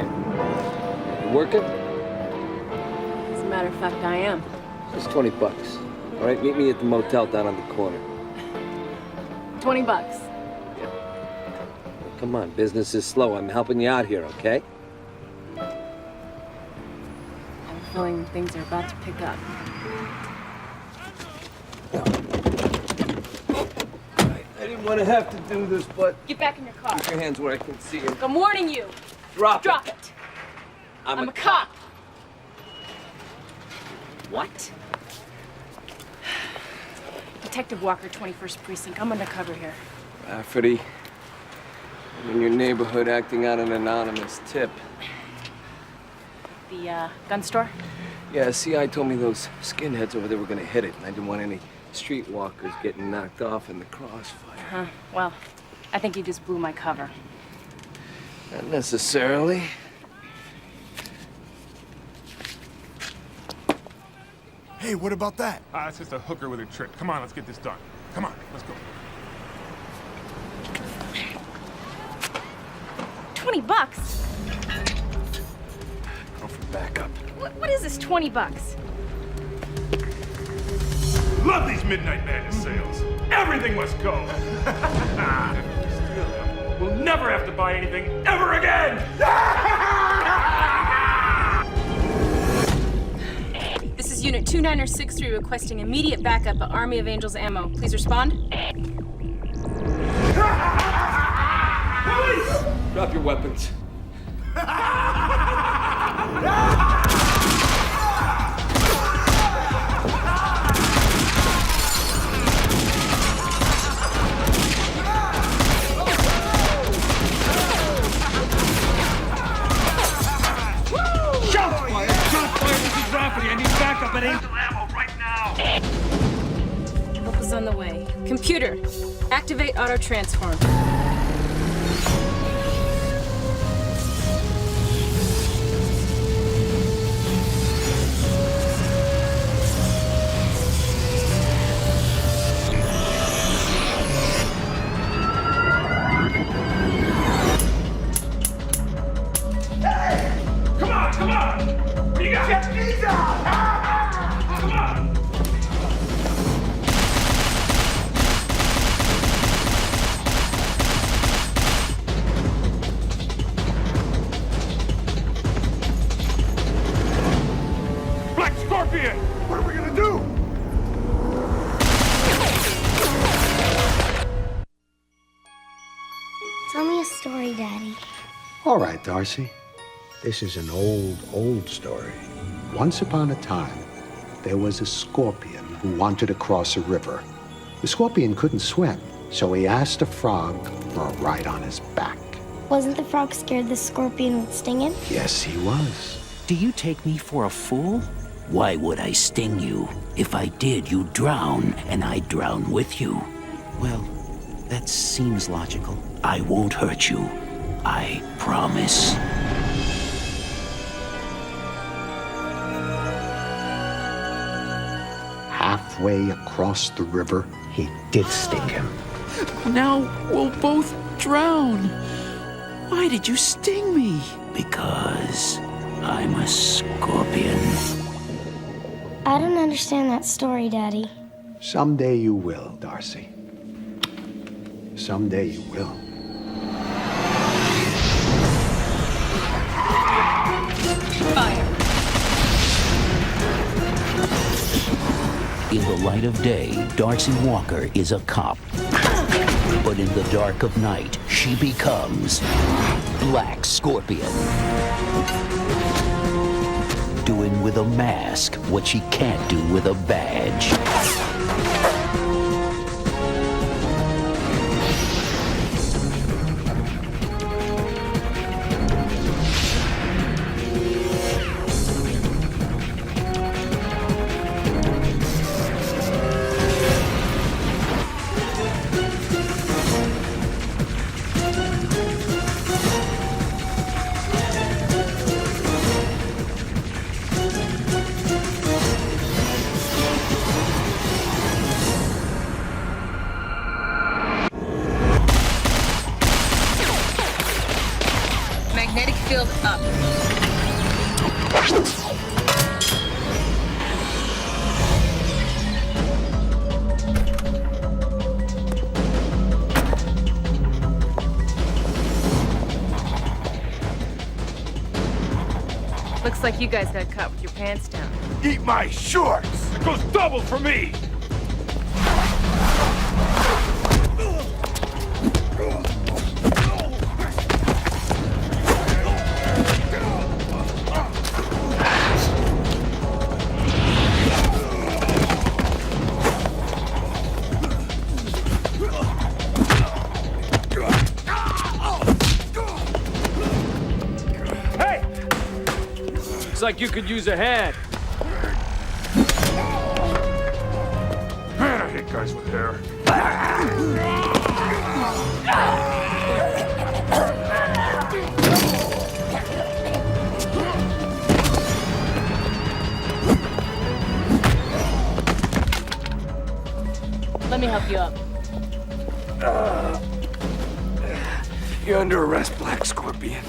Scorpion. You working? As a matter of fact, I am. Just $20. All right, meet me at the motel down on the corner. $20. Yeah. Come on, business is slow. I'm helping you out here, okay? I have a feeling things are about to pick up. I didn't want to have to do this, but... Get back in your car. Keep your hands where I can see you. I'm warning you. Drop Drop it. I'm a cop. What? Detective Walker, 21st Precinct. I'm undercover here. Rafferty, I'm in your neighborhood acting out an anonymous tip. The, gun store? Yeah, CI told me those skinheads over there were gonna hit it, and I didn't want any streetwalkers getting knocked off in the crossfire. Huh. Well, I think you just blew my cover. Not necessarily. Hey, what about that? It's just a hooker with a trick. Come on, let's get this done. Come on, let's go. $20? Go for backup. What is this, $20? Love these Midnight Madness sales. Everything must go. Steal them. We'll never have to buy anything ever again. This is Unit 2963 requesting immediate backup at Army of Angels ammo. Please respond. Police! Drop your weapons. I need backup at Angel ammo right now! Help is on the way. Computer, activate auto transform. Come on! What do you got? Get these out! Come on! Black Scorpion! What are we gonna do? Tell me a story, Daddy. All right, Darcy. This is an old story. Once upon a time, there was a scorpion who wanted to cross a river. The scorpion couldn't swim, so he asked a frog for a ride on his back. Wasn't the frog scared the scorpion would sting him? Yes, he was. Do you take me for a fool? Why would I sting you? If I did, you'd drown, and I'd drown with you. Well, that seems logical. I won't hurt you. I promise. Halfway across the river, he did sting him. Now we'll both drown. Why did you sting me? Because I'm a scorpion. I don't understand that story, Daddy. Someday you will, Darcy. Someday you will. Fire. In the light of day, Darcy Walker is a cop. But in the dark of night, she becomes Black Scorpion. Doing with a mask what she can't do with a badge. Magnetic field up. Looks like you guys got caught with your pants down. Eat my shorts! It goes double for me! Looks like you could use a hand. Man, I hate guys with hair. Let me help you up. You're under arrest, Black Scorpion.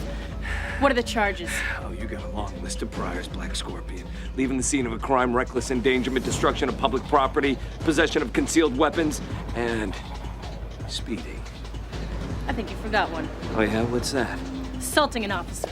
What are the charges? Oh, you got a long list of priors, Black Scorpion. Leaving the scene of a crime, reckless endangerment, destruction of public property, possession of concealed weapons, and speeding. I think you forgot one. Oh yeah, what's that? Assaulting an officer.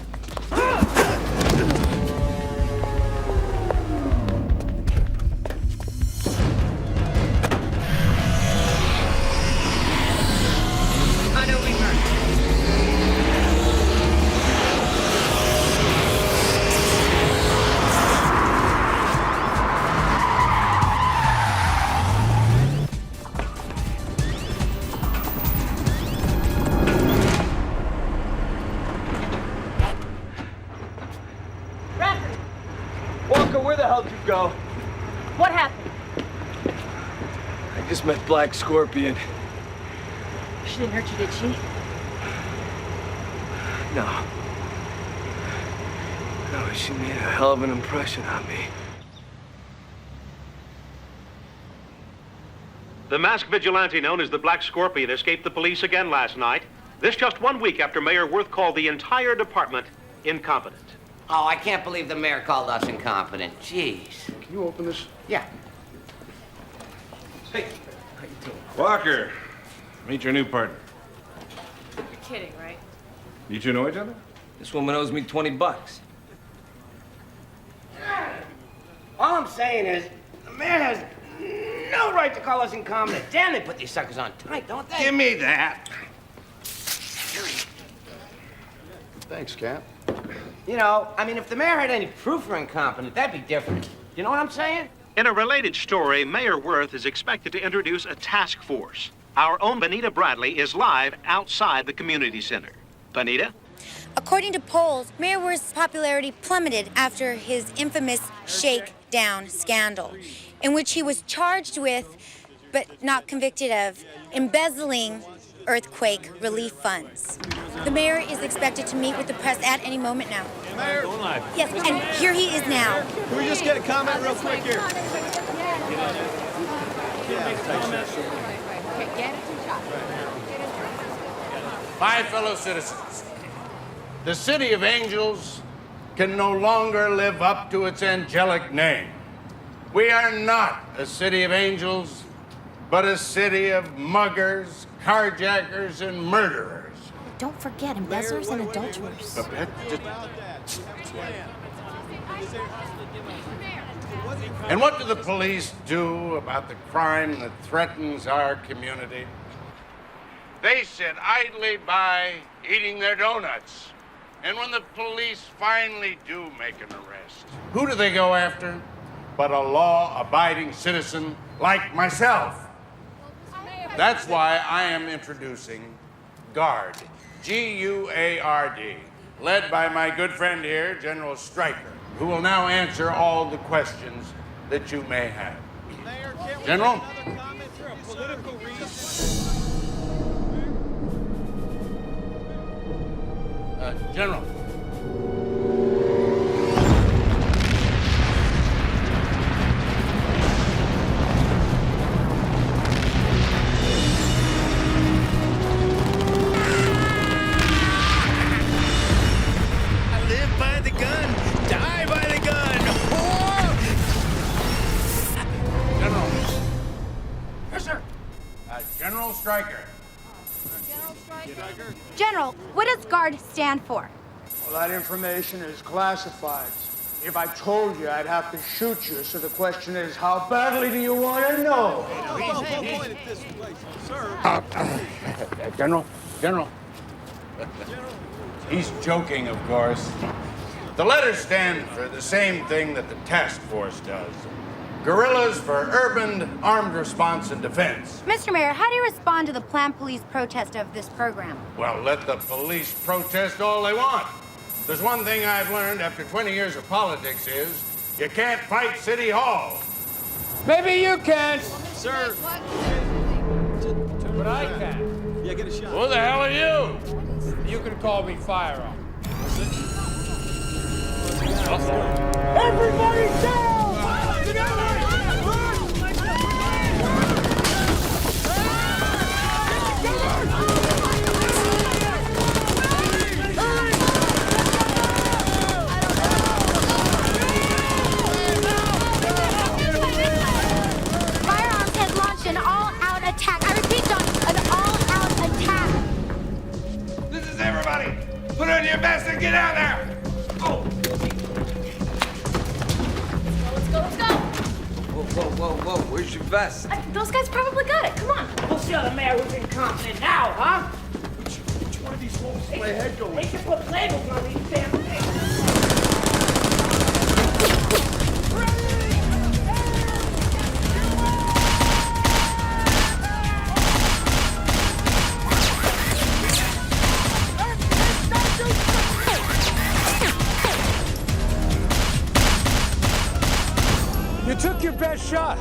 Walker, where the hell did you go? What happened? I just met Black Scorpion. She didn't hurt you, did she? No. No, she made a hell of an impression on me. The masked vigilante known as the Black Scorpion escaped the police again last night. This just 1 week after Mayor Worth called the entire department incompetent. Oh, I can't believe the mayor called us incompetent. Jeez. Can you open this? Yeah. Hey, how you doing? Walker, meet your new partner. You're kidding, right? You two know each other? This woman owes me 20 bucks. All I'm saying is, the mayor has no right to call us incompetent. Damn, they put these suckers on tight, don't they? Give me that. Thanks, Cap. You know, I mean, if the mayor had any proof we're incompetent, that'd be different. You know what I'm saying? In a related story, Mayor Worth is expected to introduce a task force. Our own Benita Bradley is live outside the community center. Benita? According to polls, Mayor Worth's popularity plummeted after his infamous shakedown scandal, in which he was charged with, but not convicted of, embezzling earthquake relief funds. The mayor is expected to meet with the press at any moment now. Mayor? Yes, and here he is now. Can we just get a comment real quick here? My fellow citizens, the City of Angels can no longer live up to its angelic name. We are not a city of angels, but a city of muggers, carjackers, and murderers. Don't forget embezzlers and adulterers. And what do the police do about the crime that threatens our community? They sit idly by, eating their donuts. And when the police finally do make an arrest, who do they go after? But a law-abiding citizen like myself. That's why I am introducing GUARD, G-U-A-R-D, led by my good friend here, General Stryker, who will now answer all the questions that you may have. General? General. General, what does GUARD stand for? Well, that information is classified. If I told you, I'd have to shoot you. So the question is, how badly do you want to know? General. He's joking, of course. The letters stand for the same thing that the task force does. Guerrillas for Urban Armed Response and Defense. Mr. Mayor, how do you respond to the planned police protest of this program? Well, let the police protest all they want. There's one thing I've learned after 20 years of politics is you can't fight City Hall. Maybe you can. Sir. But I can. Yeah, get a shot. Who the hell are you? You can call me Firearm. Everybody down! Firearms has launched an all-out attack. I repeat, John, an all-out attack. This is everybody. Put on your vest and get out there. Let's go. Whoa. Where's your vest? Those guys probably got it. Come on. We'll see how the mayor who's incompetent now, huh? Which one of these holes is my head going? They should put labels on these damn things. You took your best shot.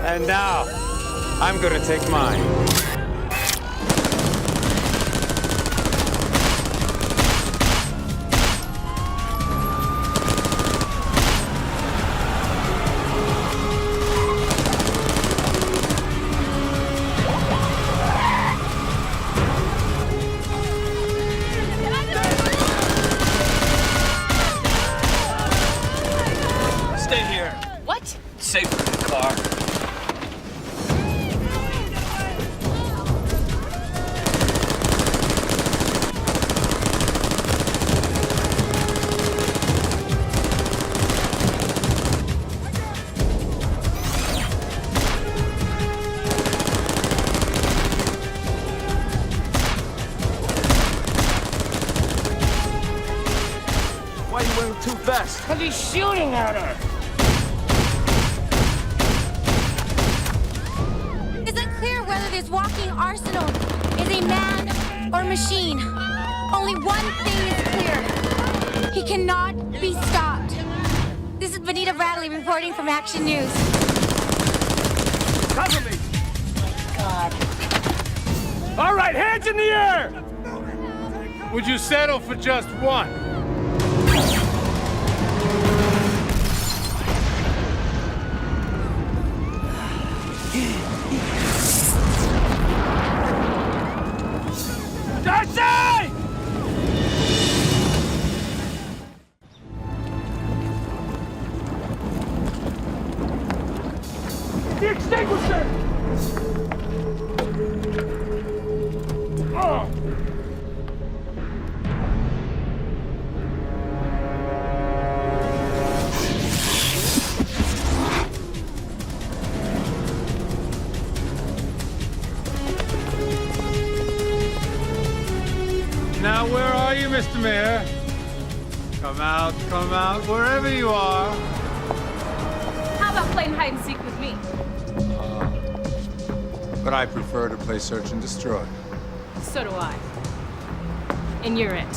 And now, I'm gonna take mine. Stay here. What? Safer in the car. Why are you wearing two vests? Because he's shooting at her. It's unclear whether this walking arsenal is a man or machine. Only one thing is clear. He cannot be stopped. This is Benita Bradley reporting from Action News. Cover me. God. All right, hands in the air. Would you settle for just one? Darcy! The extinguisher! Oh! Now, where are you, Mr. Mayor? Come out, wherever you are. How about playing hide and seek with me? But I prefer to play search and destroy. So do I. And you're it.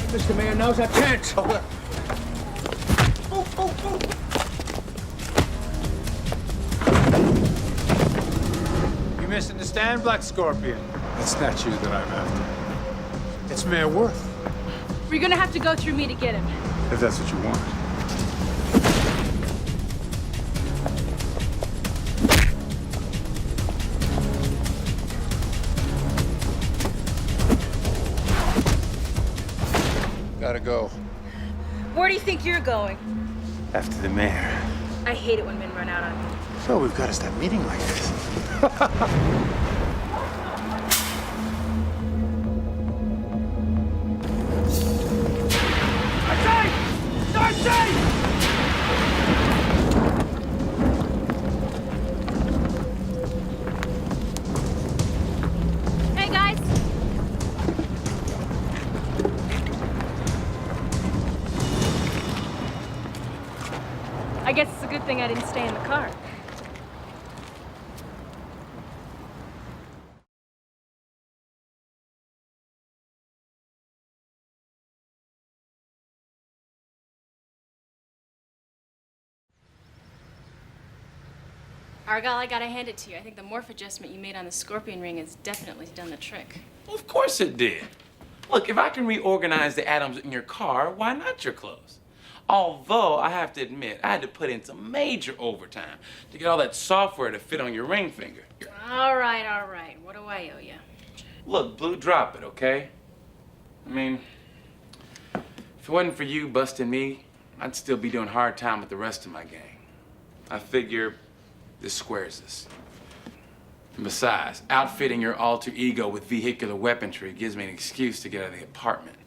Mr. Mayor, now's our chance. You misunderstand, Black Scorpion. It's not you that I'm after. It's Mayor Worth, We're gonna have to go through me to get him. if that's what you want. Gotta go. Where do you think you're going? After the mayor. I hate it when men run out on me. So we've got to stop meeting like this. Hey, guys. I guess it's a good thing I didn't stay in the car. Argyle, I gotta hand it to you. I think the morph adjustment you made on the scorpion ring has definitely done the trick. Well, of course it did. Look, if I can reorganize the atoms in your car, why not your clothes? Although, I have to admit, I had to put in some major overtime to get all that software to fit on your ring finger. All right, all right. What do I owe you? Look, Blue, drop it, okay? I mean, if it wasn't for you busting me, I'd still be doing hard time with the rest of my gang. I figure this squares us. And besides, outfitting your alter ego with vehicular weaponry gives me an excuse to get out of the apartment.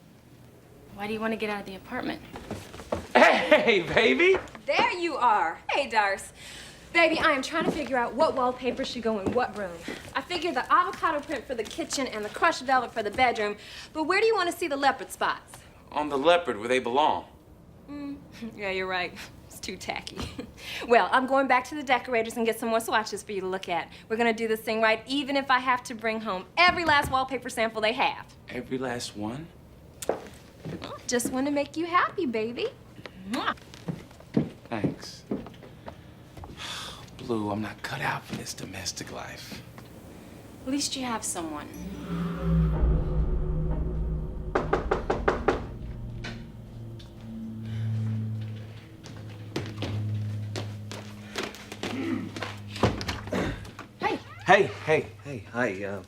Why do you want to get out of the apartment? Hey, baby! There you are. Hey, Darce. Baby, I am trying to figure out what wallpaper should go in what room. I figured the avocado print for the kitchen and the crushed velvet for the bedroom, but where do you want to see the leopard spots? On the leopard where they belong. Yeah, you're right. It's too tacky. Well, I'm going back to the decorators and get some more swatches for you to look at. We're gonna do this thing right, even if I have to bring home every last wallpaper sample they have. Every last one? Just want to make you happy, baby. Thanks. Blue, I'm not cut out for this domestic life. At least you have someone. Hey, hi.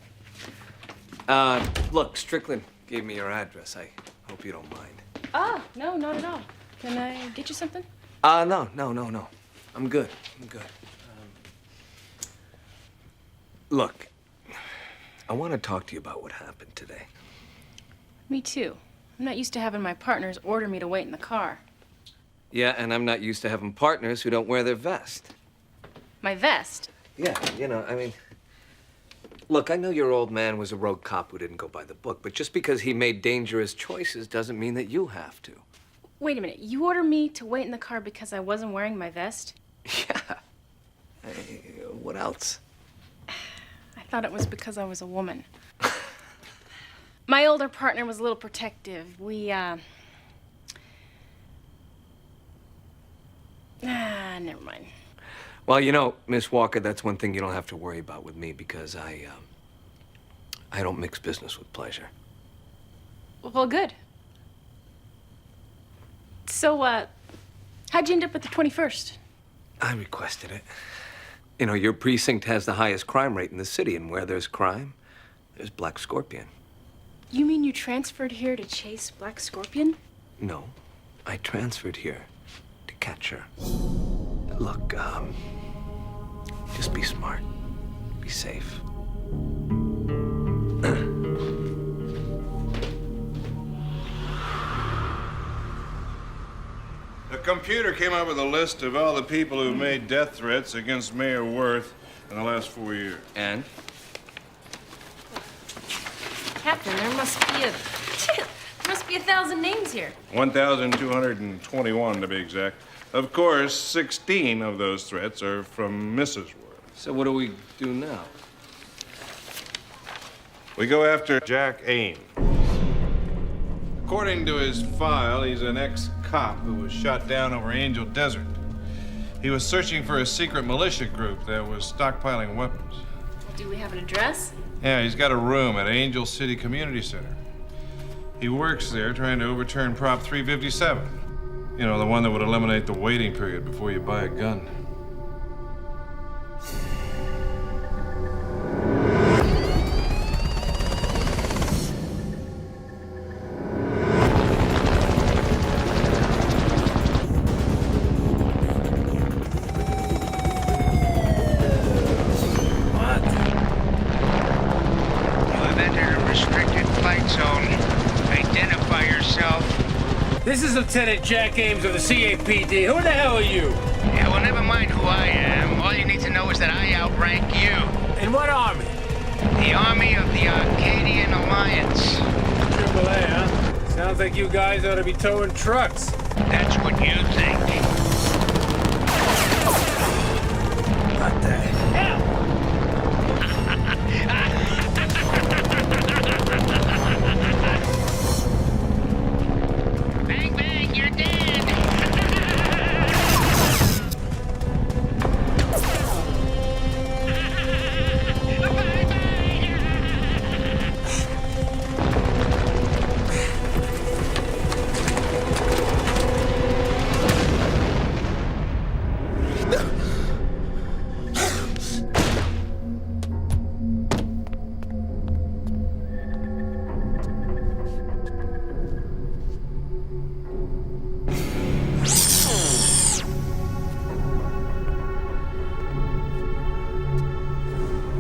Look, Strickland gave me your address. I hope you don't mind. Ah, no, not at all. Can I get you something? No. I'm good. Look, I want to talk to you about what happened today. Me too. I'm not used to having my partners order me to wait in the car. Yeah, and I'm not used to having partners who don't wear their vest. My vest? Yeah, look, I know your old man was a rogue cop who didn't go by the book, but just because he made dangerous choices doesn't mean that you have to. Wait a minute. You order me to wait in the car because I wasn't wearing my vest? Yeah. What else? I thought it was because I was a woman. My older partner was a little protective. Never mind. Well, Miss Walker, that's one thing you don't have to worry about with me because I don't mix business with pleasure. Well, good. So, how'd you end up at the 21st? I requested it. Your precinct has the highest crime rate in the city, and where there's crime, there's Black Scorpion. You mean you transferred here to chase Black Scorpion? No, I transferred here to catch her. Look, just be smart. Be safe. The computer came up with a list of all the people who've made death threats against Mayor Worth in the last 4 years. And? Captain, there must be 1,000 names here. 1,221 to be exact. Of course, 16 of those threats are from Mrs. Worth. So what do we do now? We go after Jack Ames. According to his file, he's an ex-cop who was shot down over Angel Desert. He was searching for a secret militia group that was stockpiling weapons. Do we have an address? Yeah, he's got a room at Angel City Community Center. He works there trying to overturn Prop 357. The one that would eliminate the waiting period before you buy a gun. This is Lieutenant Jack Ames of the CAPD. Who the hell are you? Yeah, well, never mind who I am. All you need to know is that I outrank you. In what army? The army of the Arcadian Alliance. AAA, huh? Sounds like you guys ought to be towing trucks. That's what you think. What the hell? Bang, bang, you're dead.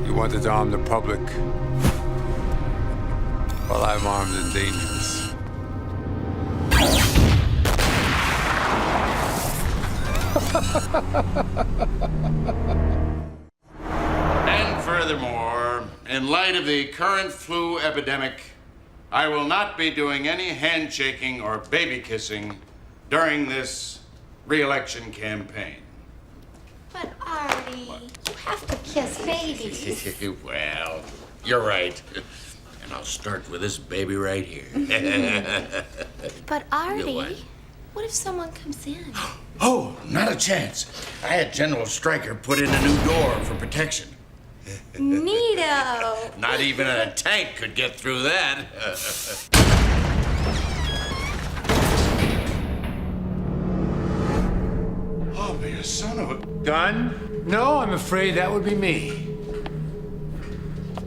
You wanted to arm the public. Well, I'm armed and dangerous. And furthermore, in light of the current flu epidemic, I will not be doing any handshaking or baby kissing during this re-election campaign. But Artie, you have to kiss babies. Well, you're right. And I'll start with this baby right here. But Artie, what? what if someone comes in? Oh, not a chance. I had General Stryker put in a new door for protection. Neato. Not even a tank could get through that. Oh, but you son of a Gun? No, I'm afraid that would be me.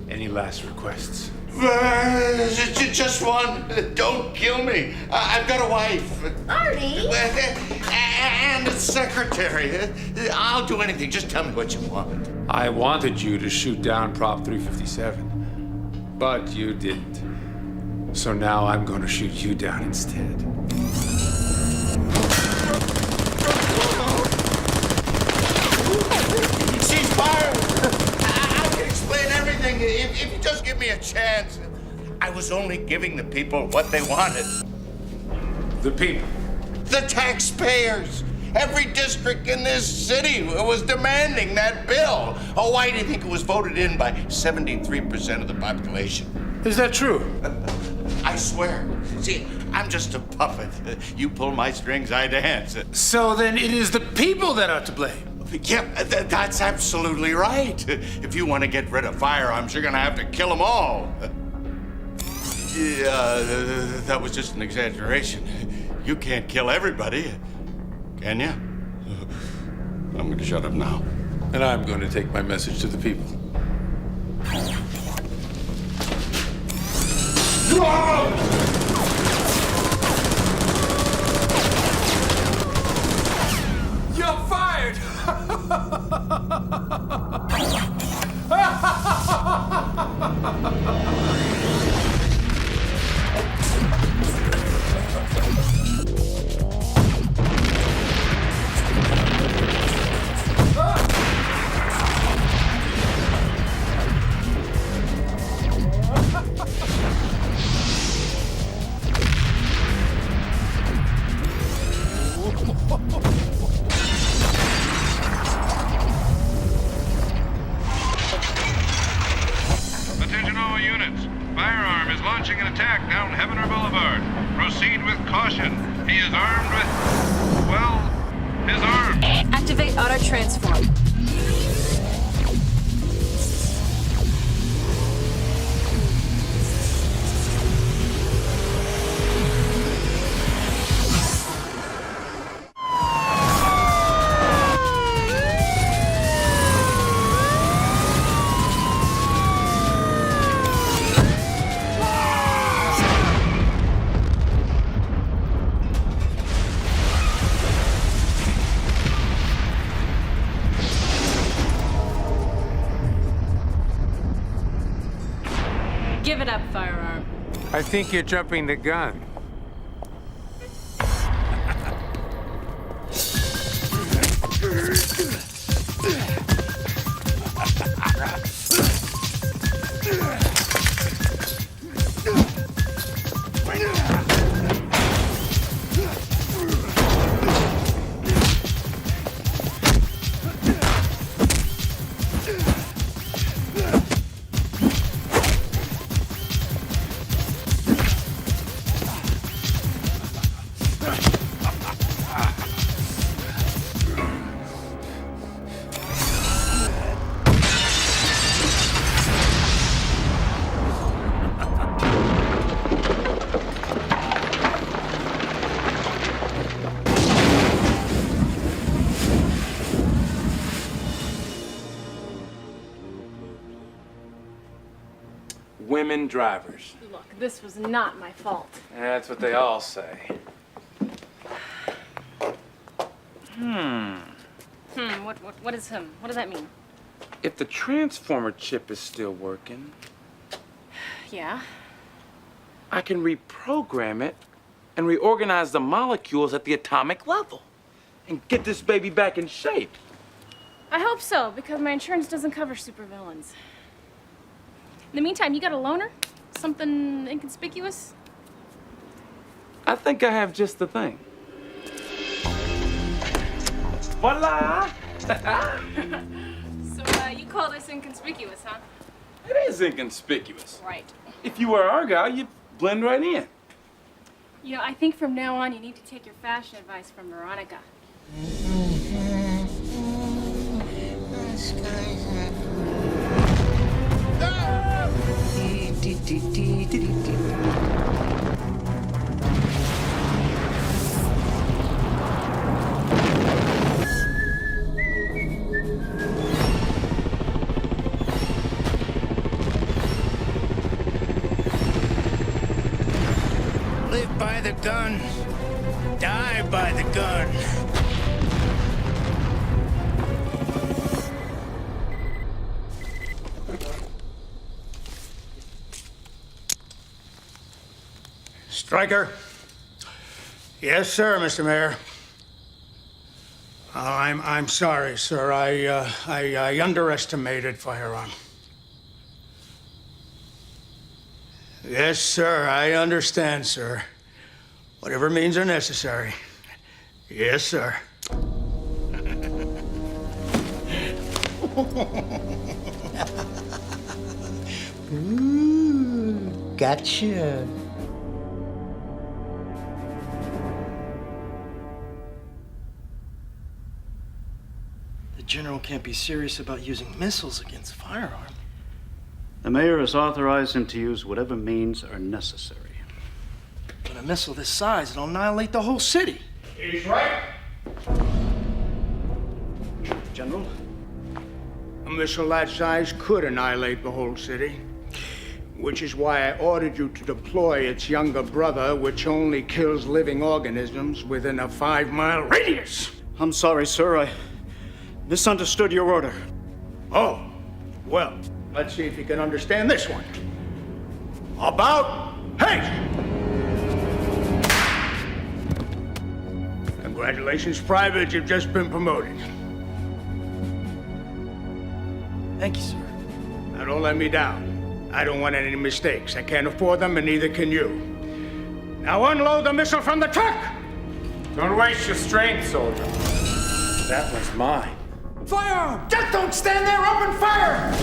Any last requests? Just one. Don't kill me. I've got a wife. Artie? And a secretary. I'll do anything. Just tell me what you want. I wanted you to shoot down Prop 357, but you didn't. So now I'm going to shoot you down instead. She's fired. I can explain everything if you just give me a chance. I was only giving the people what they wanted. The people? The taxpayers. Every district in this city was demanding that bill. Oh, why do you think it was voted in by 73% of the population? Is that true? I swear. See, I'm just a puppet. You pull my strings, I dance. So then it is the people that are to blame. Yeah, that's absolutely right. If you want to get rid of firearms, you're going to have to kill them all. Yeah, that was just an exaggeration. You can't kill everybody, can you? I'm going to shut up now. And I'm going to take my message to the people. You're fired! Attention all units. Firearm is launching an attack down Heavener Boulevard. Proceed with caution. He is armed with, well, his arm. Activate auto transform. Give it up, firearm. I think you're jumping the gun. Women drivers. Look, this was not my fault. That's what they all say. What is him? What does that mean? If the transformer chip is still working, Yeah. I can reprogram it and reorganize the molecules at the atomic level and get this baby back in shape. I hope so, because my insurance doesn't cover supervillains. In the meantime, you got a loaner? Something inconspicuous? I think I have just the thing. Voila! So, you call this inconspicuous, huh? It is inconspicuous. Right. If you were Argyle, you'd blend right in. You know, I think from now on you need to take your fashion advice from Veronica. Live by the gun, die by the gun. Stryker? Yes, sir, Mr. Mayor. I'm sorry, sir. I underestimated firearm. Yes, sir. I understand, sir. Whatever means are necessary. Yes, sir. Ooh, gotcha. The general can't be serious about using missiles against firearms. The mayor has authorized him to use whatever means are necessary. But a missile this size, it'll annihilate the whole city. He's right. General? A missile that size could annihilate the whole city. Which is why I ordered you to deploy its younger brother, which only kills living organisms within a 5-mile radius. I'm sorry, sir. I misunderstood your order. Oh, well, let's see if you can understand this one. About haste! Congratulations, Private. You've just been promoted. Thank you, sir. Now, don't let me down. I don't want any mistakes. I can't afford them, and neither can you. Now unload the missile from the truck! Don't waste your strength, soldier. That one's mine. Fire! Just don't stand there, open fire!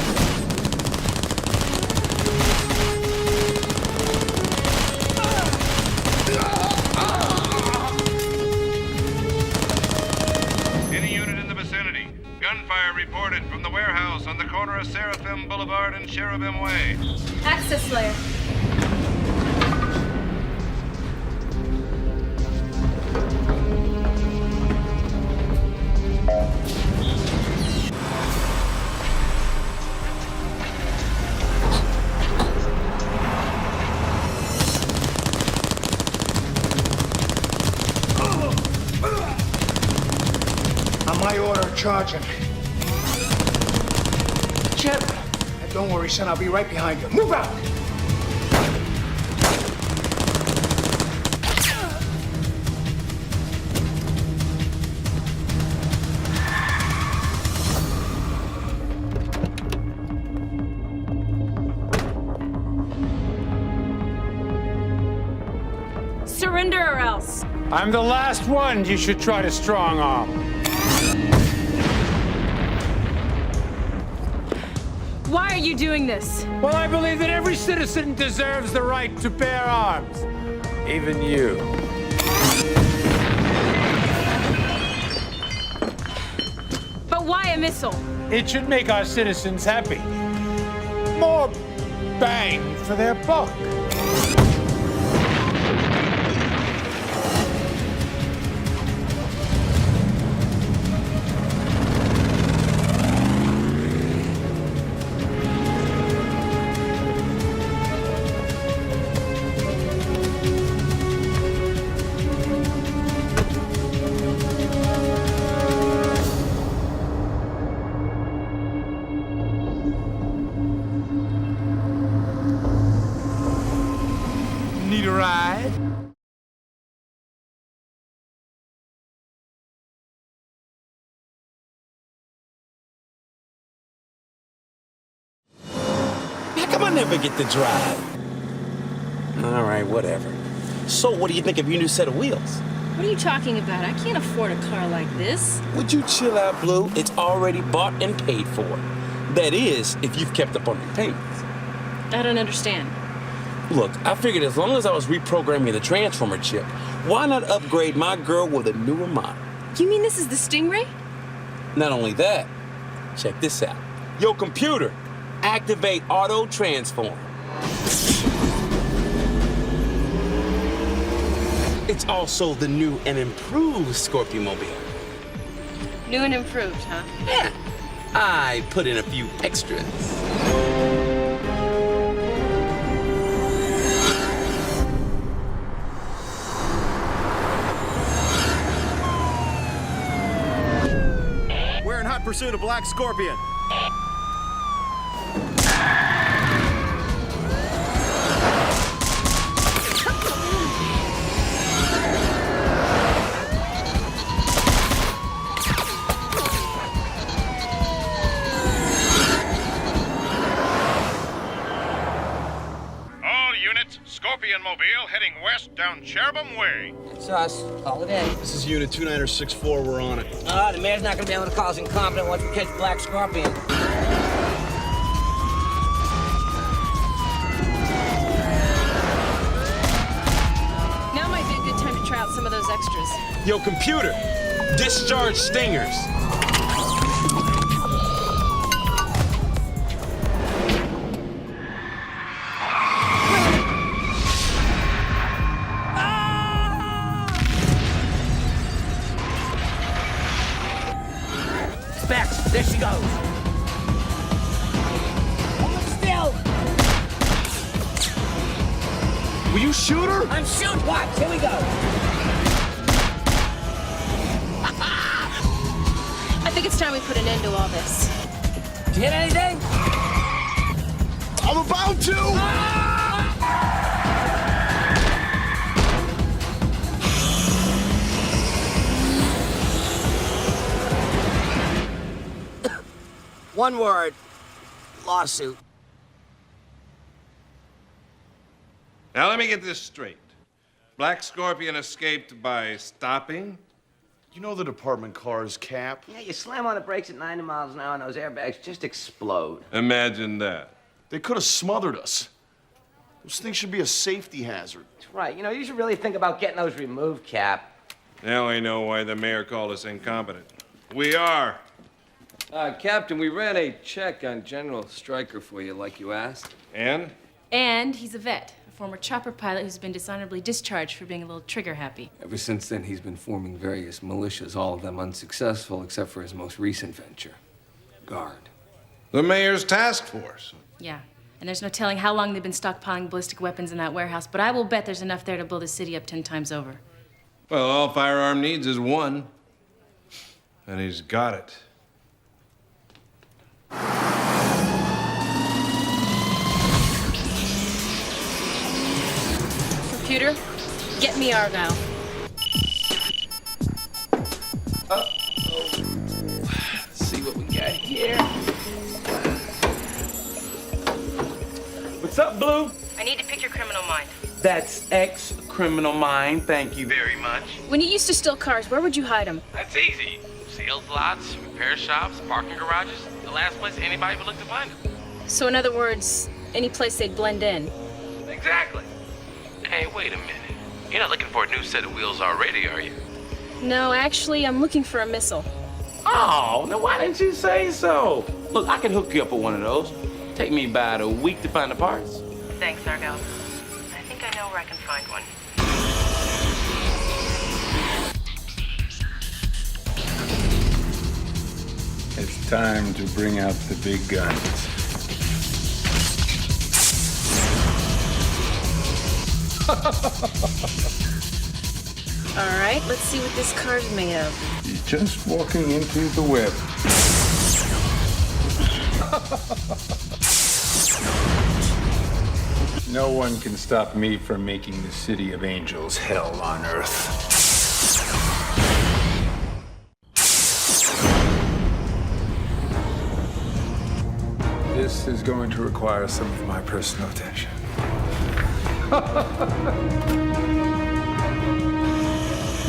Any unit in the vicinity. Gunfire reported from the warehouse on the corner of Seraphim Boulevard and Cherubim Way. Access layer. On my order, charge him. Gently. And don't worry, son, I'll be right behind you. Move out! surrender or else. I'm the last one you should try to strong arm. Why are you doing this? Well, I believe that every citizen deserves the right to bear arms. Even you. But why a missile? It should make our citizens happy. More bang for their buck. Need a ride? How come I never get to drive? All right, whatever. So, what do you think of your new set of wheels? What are you talking about? I can't afford a car like this. Would you chill out, Blue? It's already bought and paid for. That is, if you've kept up on your payments. I don't understand. Look, I figured as long as I was reprogramming the transformer chip, why not upgrade my girl with a newer model? You mean this is the Stingray? Not only that, check this out. Yo, computer, activate auto transform. It's also the new and improved Scorpion Mobile. New and improved, huh? Yeah. I put in a few extras. We're in hot pursuit of Black Scorpion. All units, Scorpion Mobile heading west down Cherubim Way. It's us. Call it in. This is Unit 2964. We're on it. The mayor's not gonna be able to call us incompetent once we catch Black Scorpion. Now might be a good time to try out some of those extras. Yo, computer, discharge stingers. Specs, there she goes. Hold still. Will you shoot her? I'm shooting. Watch. Here we go. I think it's time we put an end to all this. Did you hit anything? I'm about to! One word. Lawsuit. Now let me get this straight. Black Scorpion escaped by stopping? You know the department car's cap? Yeah, you slam on the brakes at 90 miles an hour and those airbags just explode. Imagine that. They could have smothered us. Those things should be a safety hazard. That's right. You know, you should really think about getting those removed, Cap. Now I know why the mayor called us incompetent. We are. Captain, we ran a check on General Stryker for you, like you asked. And? And he's a vet, a former chopper pilot who's been dishonorably discharged for being a little trigger happy. Ever since then, he's been forming various militias, all of them unsuccessful, except for his most recent venture, Guard. The mayor's task force. Yeah, and there's no telling how long they've been stockpiling ballistic weapons in that warehouse, but I will bet there's enough there to blow the city up 10 times over. Well, all firearm needs is one. And he's got it. Computer, get me Argyle. Let's see what we got here. What's up, Blue? I need to pick your criminal mind. That's X criminal mind, thank you very much. When you used to steal cars, where would you hide them? That's easy. Sales lots, repair shops, parking garages. The last place anybody would look to find them. So in other words, any place they'd blend in. Exactly. Hey, wait a minute. You're not looking for a new set of wheels already, are you? No, actually, I'm looking for a missile. Oh, now why didn't you say so? Look, I can hook you up with one of those. Take me about a week to find the parts. Thanks, Argo. I think I know where I can find one. It's time to bring out the big guns. All right, let's see what this car's made of. You're just walking into the web. No one can stop me from making the City of Angels hell on Earth. This is going to require some of my personal attention.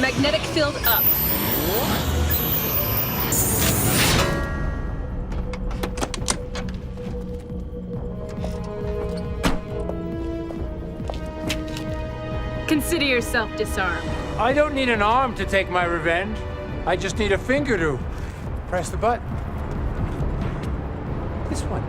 Magnetic field up. Consider yourself disarmed. I don't need an arm to take my revenge. I just need a finger to press the button. This one.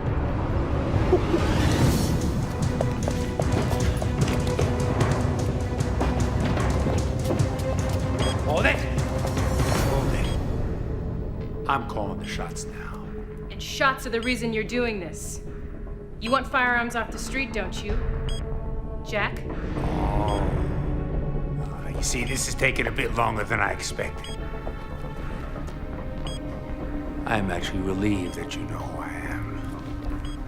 Hold it. Hold it. I'm calling the shots now. And shots are the reason you're doing this. You want firearms off the street, don't you? Jack? You see, this is taking a bit longer than I expected. I'm actually relieved that you know who I am.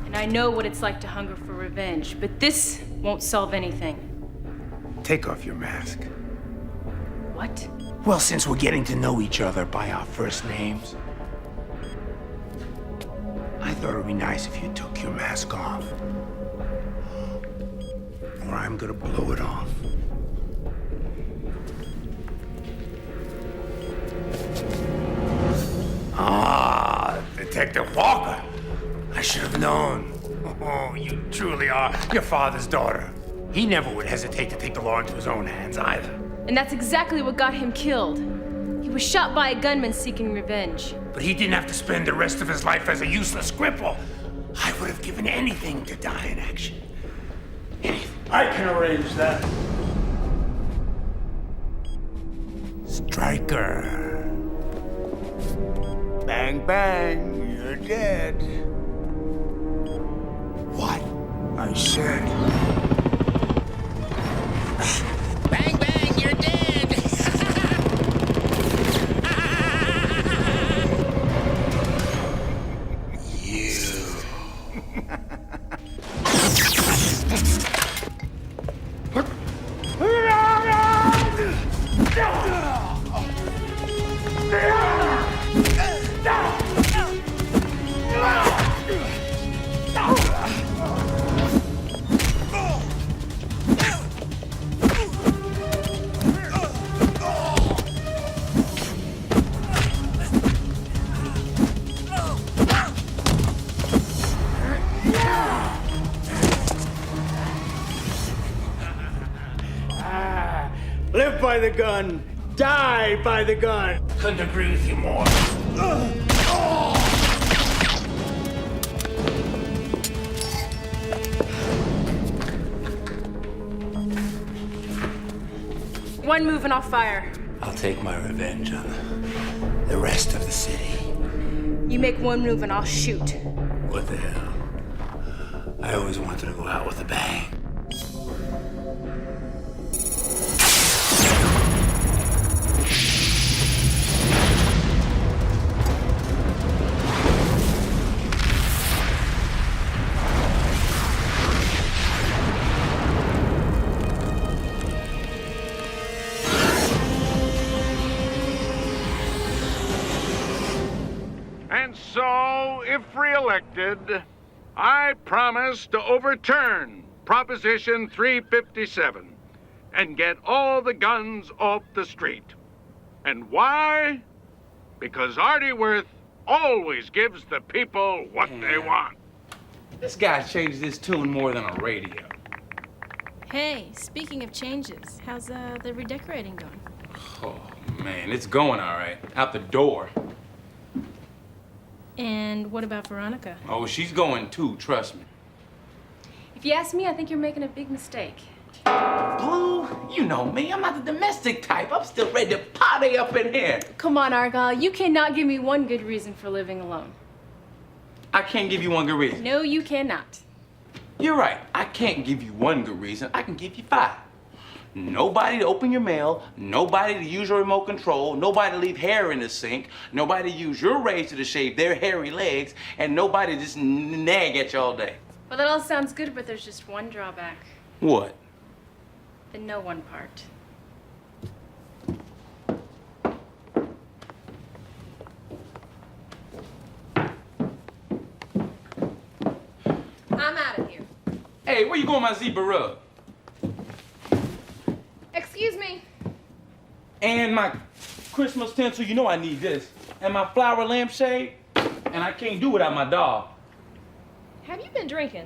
And I know what it's like to hunger for revenge, but this won't solve anything. Take off your mask. What? Well, since we're getting to know each other by our first names, I thought it would be nice if you took your mask off. Or I'm gonna blow it off. Ah, Detective Walker. I should have known. Oh, you truly are your father's daughter. He never would hesitate to take the law into his own hands either. And that's exactly what got him killed. He was shot by a gunman seeking revenge. But he didn't have to spend the rest of his life as a useless cripple. I would have given anything to die in action. Anything. I can arrange that. Stryker. Bang, bang, you're dead. What? I said. Bang, bang, you're dead! Live by the gun, die by the gun. Couldn't agree with you more. One move and I'll fire. I'll take my revenge on the rest of the city. You make one move and I'll shoot. What the hell? I always wanted to go out with a bang. And so, if reelected, I promise to overturn Proposition 357 and get all the guns off the street. And why? Because Artie Worth always gives the people what they want. This guy changed his tune more than a radio. Hey, speaking of changes, how's the redecorating going? Oh, man, it's going all right. Out the door. And what about Veronica? Oh, she's going too, trust me. If you ask me, I think you're making a big mistake. Blue, you know me. I'm not the domestic type. I'm still ready to party up in here. Come on, Argyle. You cannot give me one good reason for living alone. I can't give you one good reason. No, you cannot. You're right. I can't give you one good reason. I can give you 5. Nobody to open your mail, nobody to use your remote control, nobody to leave hair in the sink, nobody to use your razor to shave their hairy legs, and nobody to just nag at you all day. Well, that all sounds good, but there's just one drawback. What? The no one part. I'm out of here. Hey, where you going, my zebra rug? Excuse me. And my Christmas tinsel, you know I need this. And my flower lampshade, and I can't do without my dog. Have you been drinking?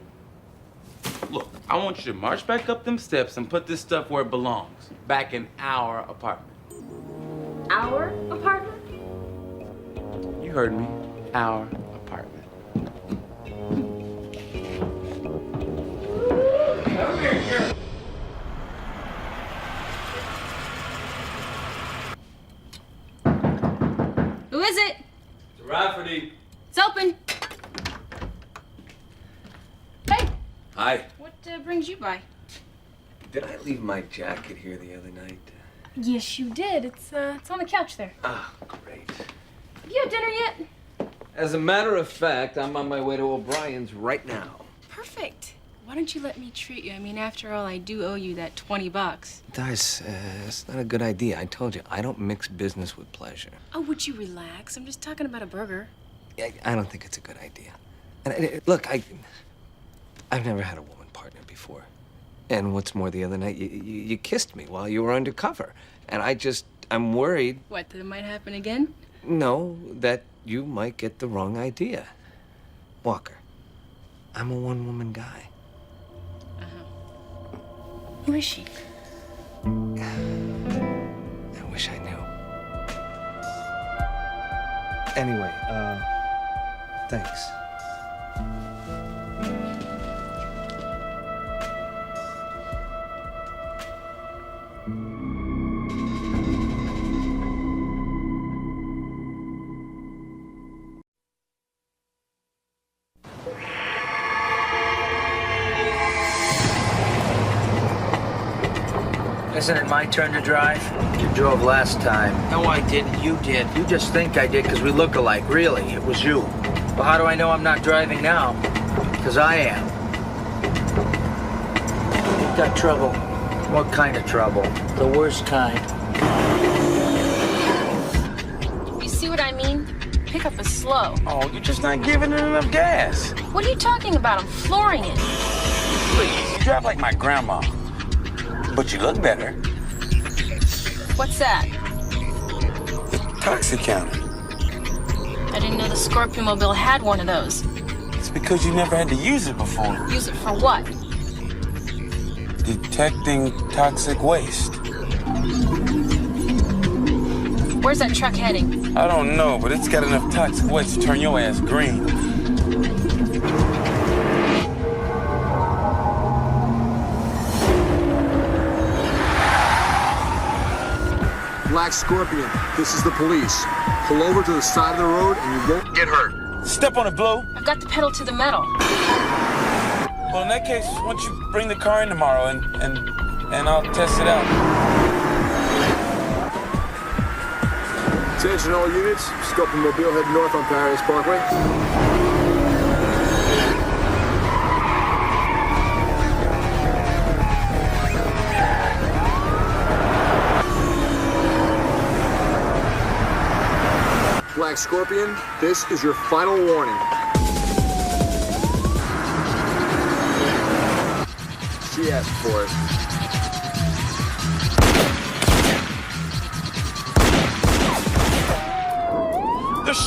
Look, I want you to march back up them steps and put this stuff where it belongs. Back in our apartment. Our apartment? You heard me. Our apartment. Who is it? It's Rafferty. It's open. Hey, Hi. what brings you by? Did I leave my jacket here the other night? Yes, you did. It's on the couch there. Ah, great. Have you had dinner yet? As a matter of fact, I'm on my way to O'Brien's right now. Perfect. Why don't you let me treat you? I mean, after all, I do owe you that $20. Darce, it's not a good idea. I told you, I don't mix business with pleasure. Oh, would you relax? I'm just talking about a burger. I don't think it's a good idea. And look, I've never had a woman partner before. And what's more, the other night, you kissed me while you were undercover. And I'm worried. What, that it might happen again? No, that you might get the wrong idea. Walker, I'm a one-woman guy. Who is she? I wish I knew. Anyway, thanks. Isn't it my turn to drive? You drove last time. No, I didn't. You did. You just think I did because we look alike. Really, it was you. Well, how do I know I'm not driving now? Because I am. You got trouble. What kind of trouble? The worst kind. You see what I mean? Pickup is slow. Oh, you're just not giving it enough gas. What are you talking about? I'm flooring it. Please, you drive like my grandma. But you look better. What's that? Toxic counter. I didn't know the Scorpion Mobile had one of those. It's because you never had to use it before. Use it for what? Detecting toxic waste. Where's that truck heading? I don't know, but it's got enough toxic waste to turn your ass green. Black Scorpion, this is the police. Pull over to the side of the road and you won't get hurt. Step on it, Blue. I've got the pedal to the metal. Well, in that case, why don't you bring the car in tomorrow and I'll test it out. Attention all units, Scorpion Mobile heading north on Paris Parkway. Black Scorpion, this is your final warning. She asked for it.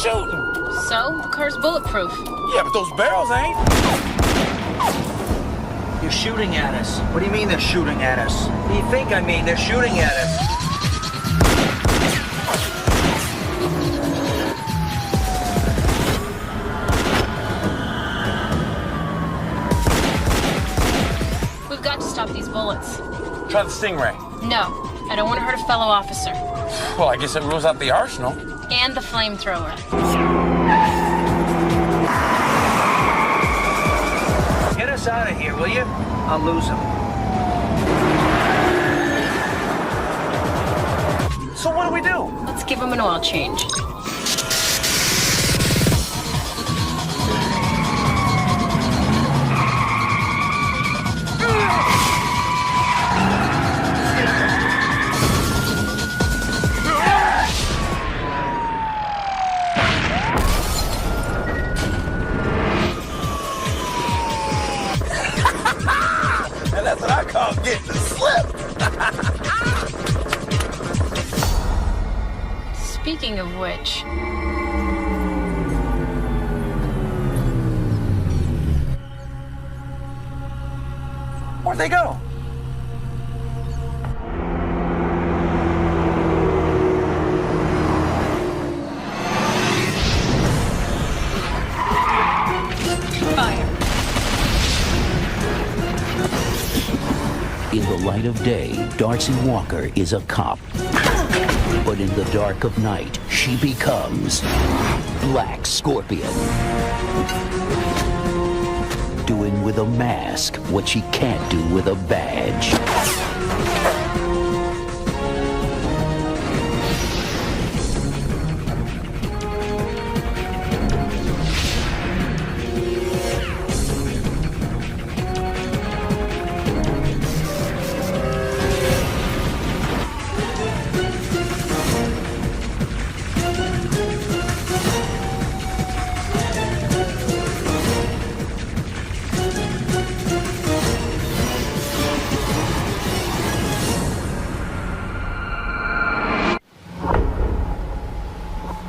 shooting. So, the car's bulletproof. Yeah, but those barrels ain't. You're shooting at us. What do you mean they're shooting at us? What do you think I mean? They're shooting at us. We've got to stop these bullets. Try the Stingray. No, I don't want to hurt a fellow officer. Well, I guess it rules out the arsenal. And the flamethrower. Get us out of here, will you? I'll lose him. So what do we do? Let's give him an oil change. And that's what I call getting the slip. Speaking of which... Where'd they go? In the light of day, Darcy Walker is a cop. But in the dark of night, she becomes Black Scorpion. Doing with a mask what she can't do with a badge.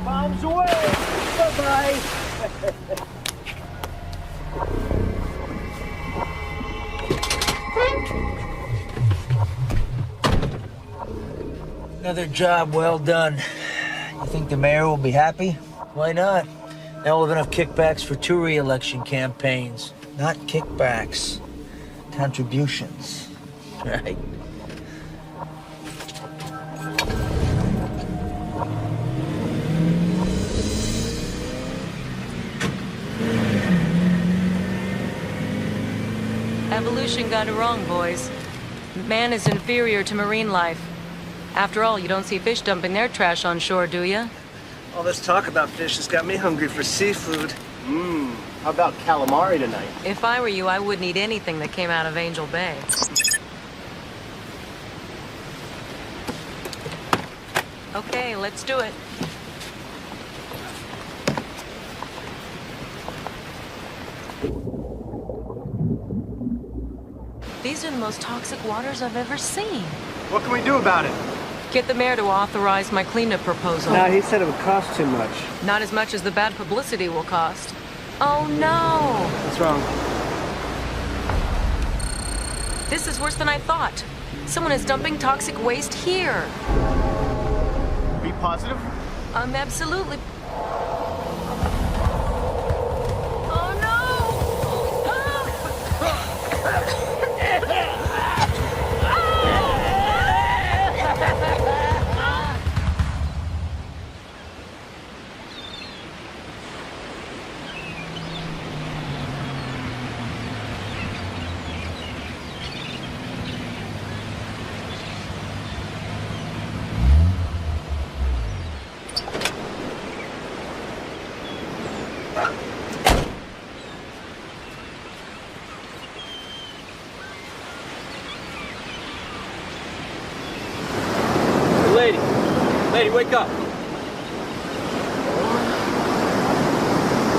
Bombs away! Bye-bye! Another job well done. You think the mayor will be happy? Why not? Now we'll have enough kickbacks for 2 re-election campaigns. Not kickbacks. Contributions. Right? Evolution got it wrong, boys. Man is inferior to marine life. After all, you don't see fish dumping their trash on shore, do you? All this talk about fish has got me hungry for seafood. How about calamari tonight? If I were you, I wouldn't eat anything that came out of Angel Bay. Okay, let's do it. These are the most toxic waters I've ever seen. What can we do about it? Get the mayor to authorize my cleanup proposal. No, he said it would cost too much. Not as much as the bad publicity will cost. Oh no! What's wrong? This is worse than I thought. Someone is dumping toxic waste here. Be positive? I'm absolutely... Lady, wake up.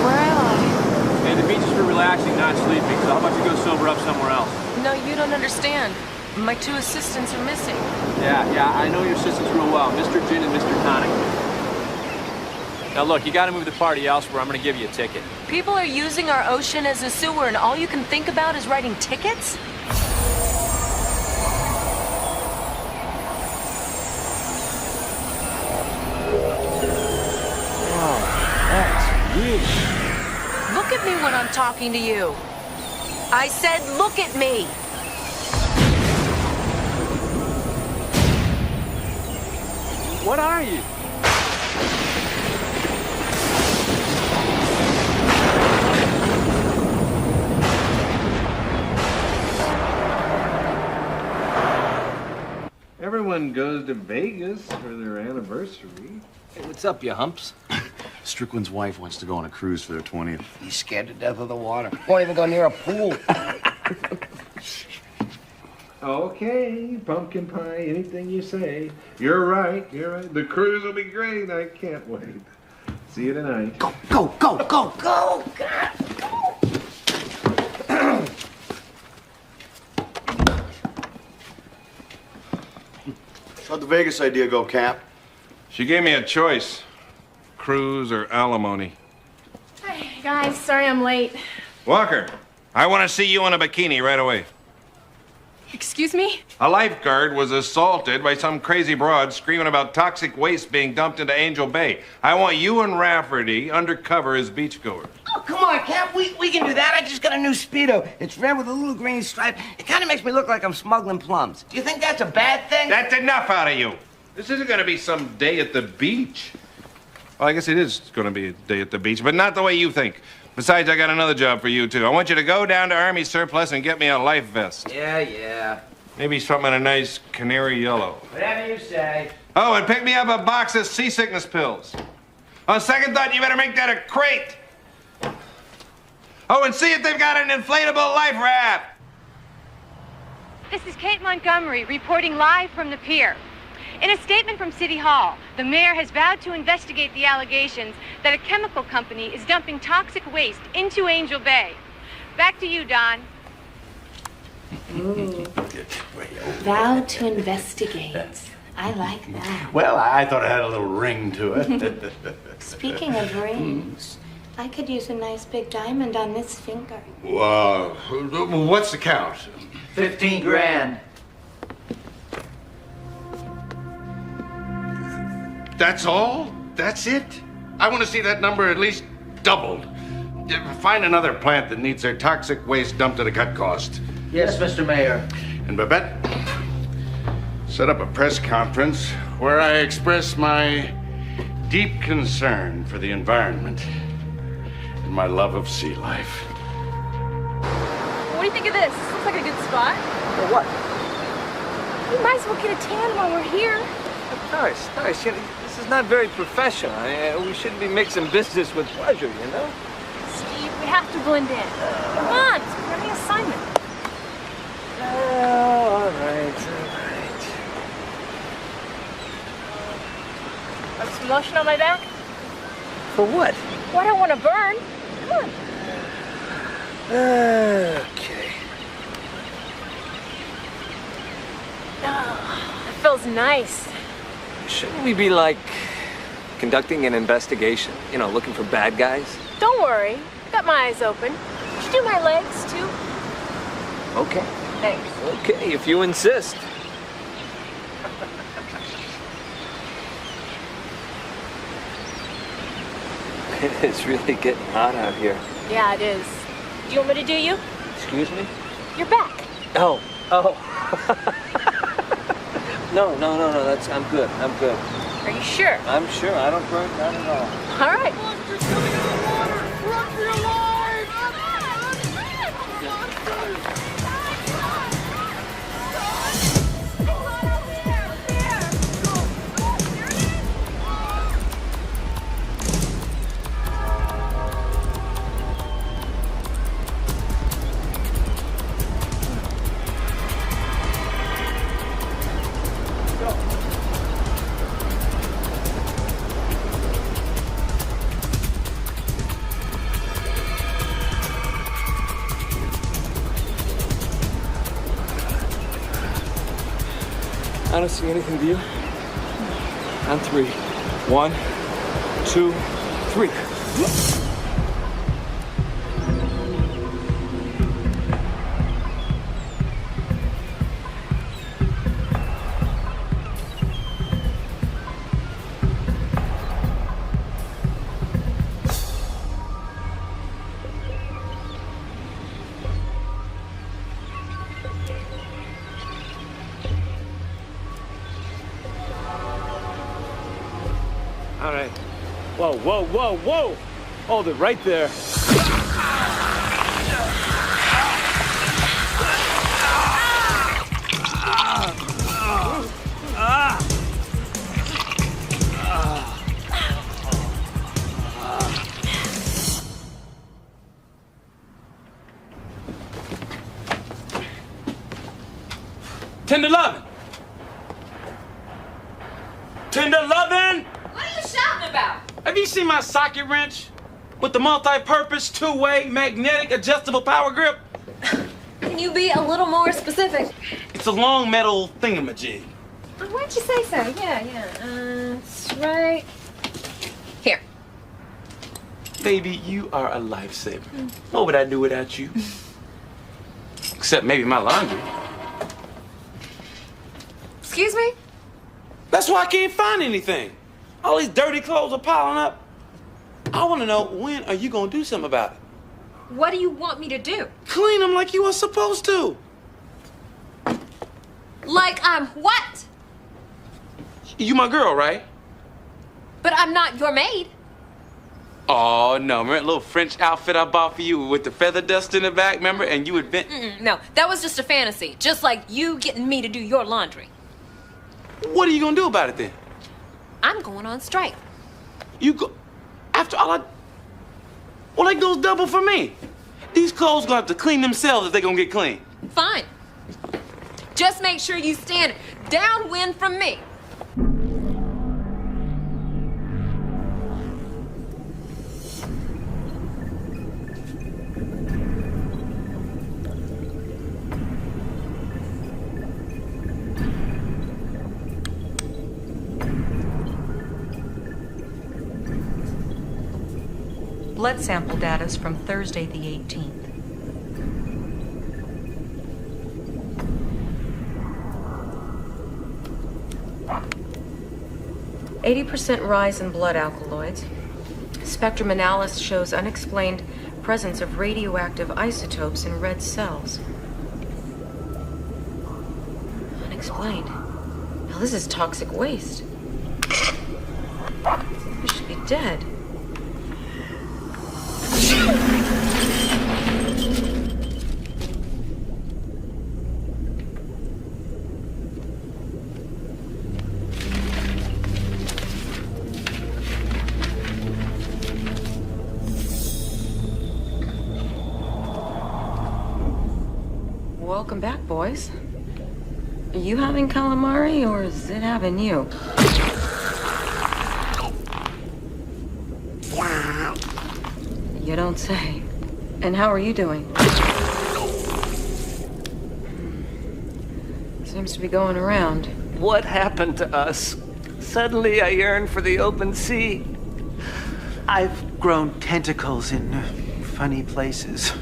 Where am I? Hey, the beach is for relaxing, not sleeping, so how about you go sober up somewhere else? No, you don't understand. My 2 assistants are missing. Yeah, I know your assistants real well, Mr. Gin and Mr. Tonic. Now look, you gotta move the party elsewhere. I'm gonna give you a ticket. People are using our ocean as a sewer, and all you can think about is writing tickets? Look at me when I'm talking to you. I said, look at me. What are you? Everyone goes to Vegas for their anniversary. Hey, what's up, you humps? Strickland's wife wants to go on a cruise for their 20th. He's scared to death of the water. Won't even go near a pool. Okay, pumpkin pie, anything you say. You're right, you're right. The cruise will be great. I can't wait. See you tonight. Go, go, go, go, go! God, go! How'd the Vegas idea go, Cap? She gave me a choice. Cruise or alimony. Hi, guys. Sorry I'm late. Walker, I want to see you in a bikini right away. Excuse me? A lifeguard was assaulted by some crazy broad screaming about toxic waste being dumped into Angel Bay. I want you and Rafferty undercover as beachgoers. Oh, come on, Cap. We can do that. I just got a new Speedo. It's red with a little green stripe. It kind of makes me look like I'm smuggling plums. Do you think that's a bad thing? That's enough out of you. This isn't going to be some day at the beach. Well, I guess it is going to be a day at the beach, but not the way you think. Besides, I got another job for you, too. I want you to go down to Army surplus and get me a life vest. Yeah. Maybe something in a nice canary yellow. Whatever you say. Oh, and pick me up a box of seasickness pills. On second thought, you better make that a crate. Oh, and see if they've got an inflatable life raft. This is Kate Montgomery reporting live from the pier. In a statement from City Hall, the mayor has vowed to investigate the allegations that a chemical company is dumping toxic waste into Angel Bay. Back to you, Don. Vow to investigate. I like that. Well, I thought it had a little ring to it. Speaking of rings, I could use a nice big diamond on this finger. Wow. What's the count? 15 grand. That's all? That's it? I want to see that number at least doubled. Find another plant that needs their toxic waste dumped at a cut cost. Yes, Mr. Mayor. And Babette, set up a press conference where I express my deep concern for the environment and my love of sea life. What do you think of this? This looks like a good spot. For what? We might as well get a tan while we're here. Doris, you know, this is not very professional. We shouldn't be mixing business with pleasure, you know? Steve, we have to blend in. Come on, it's a learning assignment. All right. Have some lotion on my back? For what? Well, I don't want to burn. Come on. Okay. Oh, it feels nice. Shouldn't we be, like, conducting an investigation? You know, looking for bad guys? Don't worry. I got my eyes open. Did you do my legs, too? Okay. Thanks. Okay, if you insist. It's really getting hot out here. Yeah, it is. Do you want me to do you? Excuse me? Your back. Oh. No, I'm good. Are you sure? I'm sure. I don't burn, not at all. All right. Run for your life! I don't see anything, do you? On 3. 1, 2, 3. All right. Whoa, whoa, whoa, whoa! Hold it right there. Tender loving. Tender loving. What are you shouting about? Have you seen my socket wrench with the multi-purpose, two-way, magnetic, adjustable power grip? Can you be a little more specific? It's a long metal thingamajig. Oh, why'd you say so? Yeah. It's right here. Baby, you are a lifesaver. What would I do without you? Except maybe my laundry. Excuse me? That's why I can't find anything. All these dirty clothes are piling up. I want to know, when are you going to do something about it? What do you want me to do? Clean them like you were supposed to. Like I'm what? You my girl, right? But I'm not your maid. Oh, no. Remember that little French outfit I bought for you with the feather dust in the back, remember? And you invent... No, that was just a fantasy. Just like you getting me to do your laundry. What are you going to do about it then? I'm going on strike. You go... After all I... Well, that goes double for me. These clothes gonna have to clean themselves if they're gonna get clean. Fine. Just make sure you stand downwind from me. Blood sample data is from Thursday the 18th. %, rise in blood alkaloids. Spectrum analysis shows unexplained presence of radioactive isotopes in red cells. Unexplained. Now this is toxic waste. They should be dead. Welcome back, boys. Are you having calamari, or is it having you? You don't say. And how are you doing? Seems to be going around. What happened to us? Suddenly I yearn for the open sea. I've grown tentacles in funny places.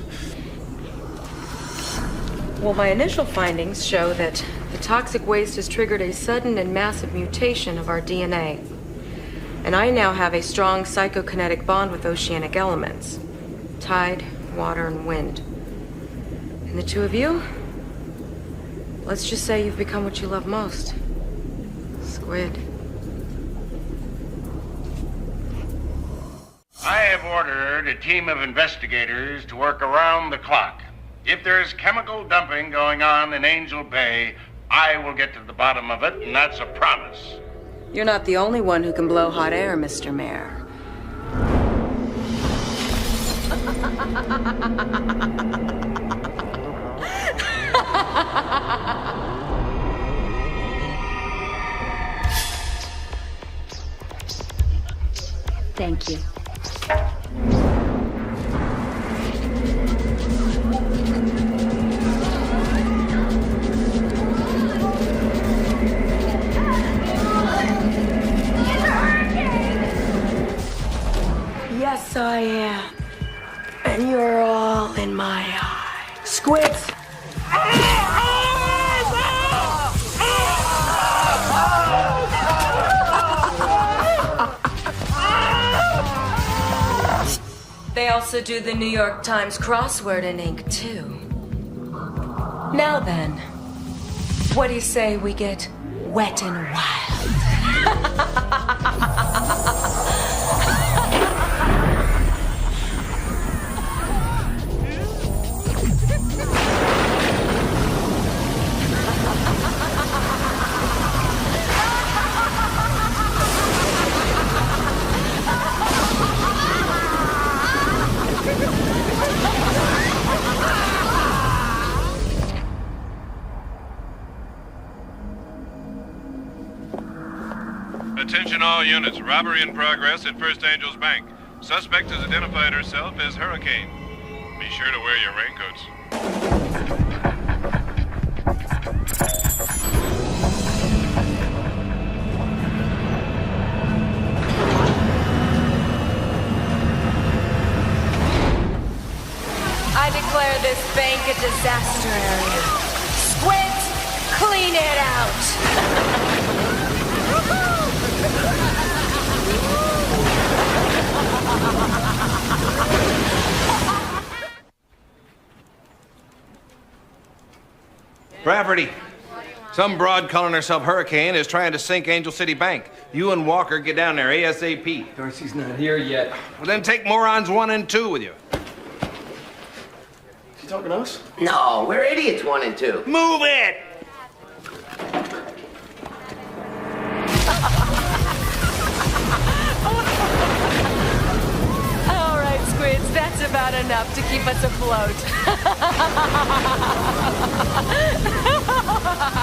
Well, my initial findings show that the toxic waste has triggered a sudden and massive mutation of our DNA. And I now have a strong psychokinetic bond with oceanic elements. Tide, water, and wind. And the two of you? Let's just say you've become what you love most. Squid. I have ordered a team of investigators to work around the clock. If there's chemical dumping going on in Angel Bay, I will get to the bottom of it, and that's a promise. You're not the only one who can blow hot air, Mr. Mayor. Thank you. Squids! They also do the New York Times crossword in ink, too. Now then, what do you say we get wet and wild? Attention all units. Robbery in progress at First Angel's Bank. Suspect has identified herself as Hurricane. Be sure to wear your raincoats. I declare this bank a disaster area. Squids, clean it out! Rafferty, some broad calling herself Hurricane is trying to sink Angel City Bank. You and Walker get down there ASAP. Darcy's not here yet. Well, then take morons 1 and 2 with you. She talking to us? No, we're idiots 1 and 2. Move it! All right, Squids, that's about enough to keep us afloat.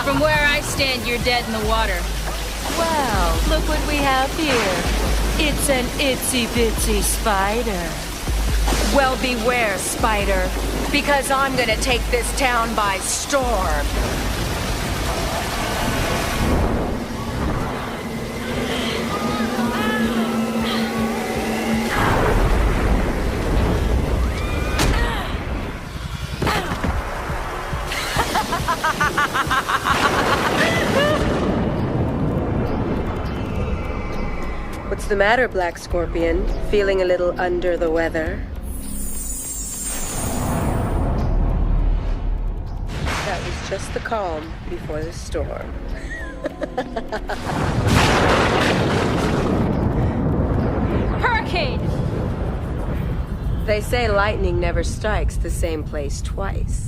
From where I stand, you're dead in the water. Well, look what we have here. It's an itsy-bitsy spider. Well, beware, spider, because I'm gonna take this town by storm. What's the matter, Black Scorpion? Feeling a little under the weather? That was just the calm before the storm. Hurricane! They say lightning never strikes the same place twice.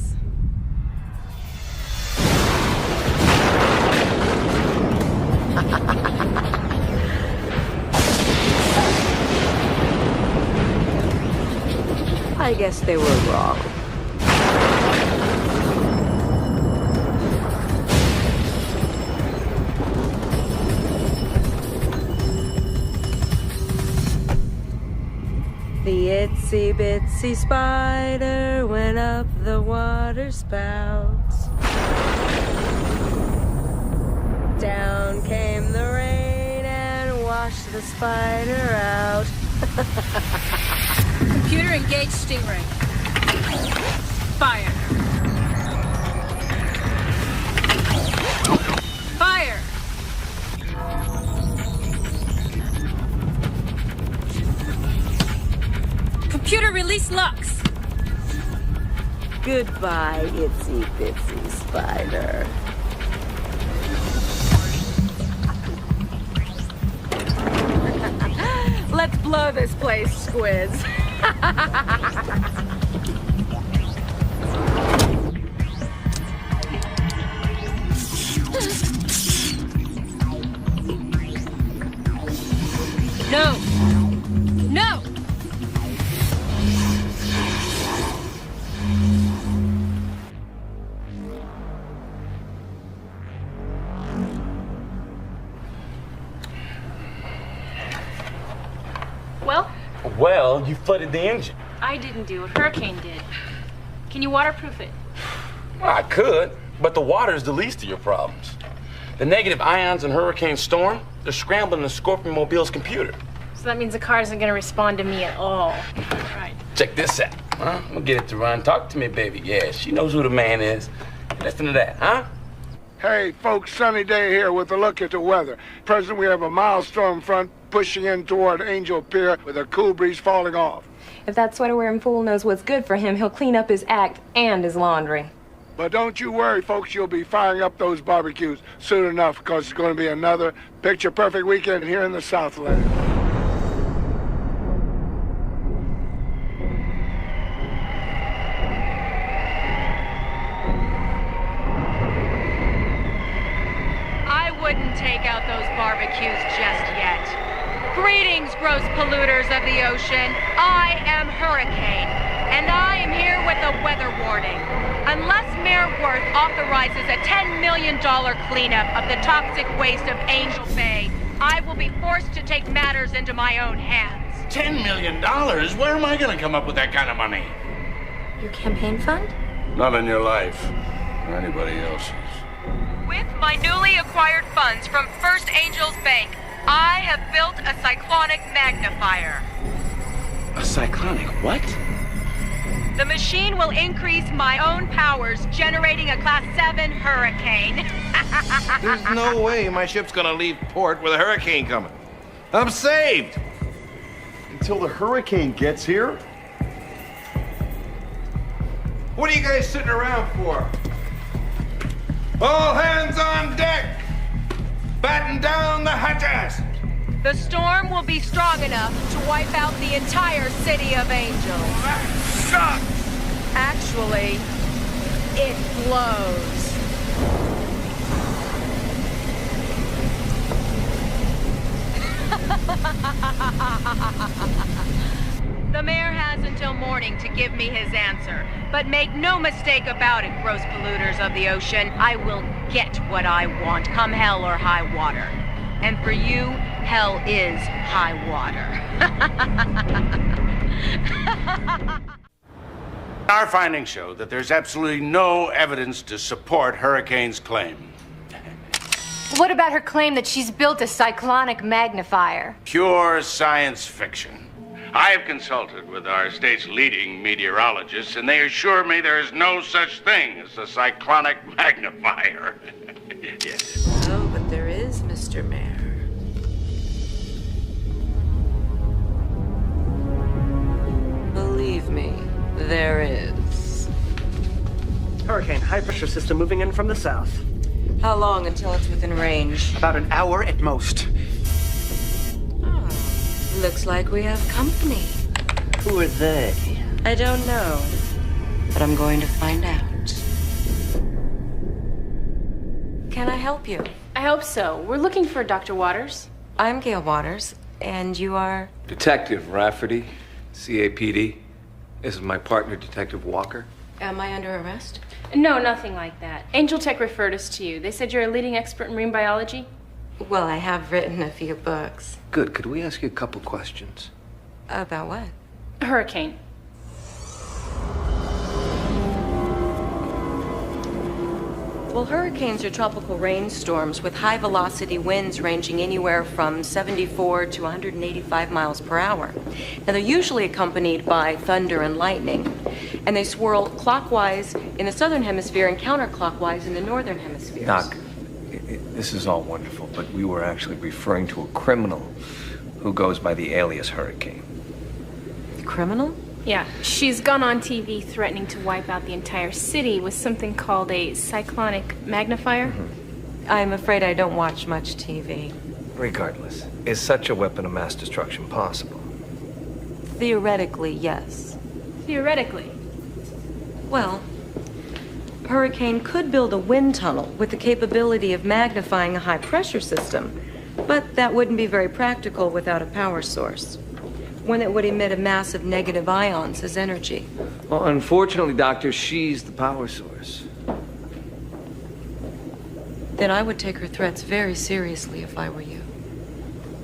I guess they were wrong. The itsy bitsy spider went up the water spouts. Down came the rain and washed the spider out. Computer engaged Stingray. Fire. Fire. Computer release Lux. Goodbye, itsy bitsy spider. Let's blow this place, Squids. No. No. Well, Well, you flooded the engine. I didn't do it. Hurricane did. Can you waterproof it? Well, I could, but the water is the least of your problems. The negative ions in Hurricane Storm, they're scrambling the Scorpion Mobile's computer. So that means the car isn't going to respond to me at all. Right. Check this out. huh? I'm gonna get it to run. Talk to me, baby. Yeah, she knows who the man is. Listen to that, huh? Hey, folks, sunny day here with a look at the weather. Present, we have a mild storm front pushing in toward Angel Pier with a cool breeze falling off. If that sweater-wearing fool knows what's good for him, he'll clean up his act and his laundry. But don't you worry, folks, you'll be firing up those barbecues soon enough, because it's going to be another picture-perfect weekend here in the Southland. I wouldn't take out those barbecues just yet. Greetings, gross polluters of the ocean. I am Hurricane, and I am here with a weather warning. Unless Mayor Worth authorizes a $10 million cleanup of the toxic waste of Angel Bay, I will be forced to take matters into my own hands. $10 million? Where am I going to come up with that kind of money? Your campaign fund? Not in your life, or anybody else's. With my newly acquired funds from First Angels Bank, I have built a cyclonic magnifier. A cyclonic what? The machine will increase my own powers, generating a Class 7 hurricane. There's no way my ship's gonna leave port with a hurricane coming. I'm saved! Until the hurricane gets here? What are you guys sitting around for? All hands on deck! Batten down the hatches! The storm will be strong enough to wipe out the entire city of Angels. Sucks! Actually, it blows. The mayor has until morning to give me his answer. But make no mistake about it, gross polluters of the ocean. I will get what I want, come hell or high water. And for you, hell is high water. Our findings show that there's absolutely no evidence to support Hurricane's claim. What about her claim that she's built a cyclonic magnifier? Pure science fiction. I have consulted with our state's leading meteorologists, and they assure me there is no such thing as a cyclonic magnifier. Yes. Oh, but there is, Mr. Mayor. Believe me, there is. Hurricane, high-pressure system moving in from the south. How long until it's within range? About an hour at most. Looks like we have company. Who are they? I don't know, but I'm going to find out. Can I help you? I hope so. We're looking for Dr. Waters. I'm Gail Waters, and you are? Detective Rafferty, CAPD. This is my partner, Detective Walker. Am I under arrest? No, nothing like that. Angel Tech referred us to you. They said you're a leading expert in marine biology. Well, I have written a few books. Good. Could we ask you a couple questions? About what? Hurricane. Well, hurricanes are tropical rainstorms with high-velocity winds ranging anywhere from 74 to 185 miles per hour. Now, they're usually accompanied by thunder and lightning, and they swirl clockwise in the southern hemisphere and counterclockwise in the northern hemisphere. Doc, this is all wonderful, but we were actually referring to a criminal who goes by the alias Hurricane. Criminal? Yeah, she's gone on TV threatening to wipe out the entire city with something called a cyclonic magnifier. I'm afraid I don't watch much TV. Regardless, is such a weapon of mass destruction possible? Theoretically, yes. Theoretically? Well, Hurricane could build a wind tunnel with the capability of magnifying a high-pressure system, but that wouldn't be very practical without a power source. One that would emit a mass of negative ions as energy. Well, unfortunately, Doctor, she's the power source. Then I would take her threats very seriously if I were you.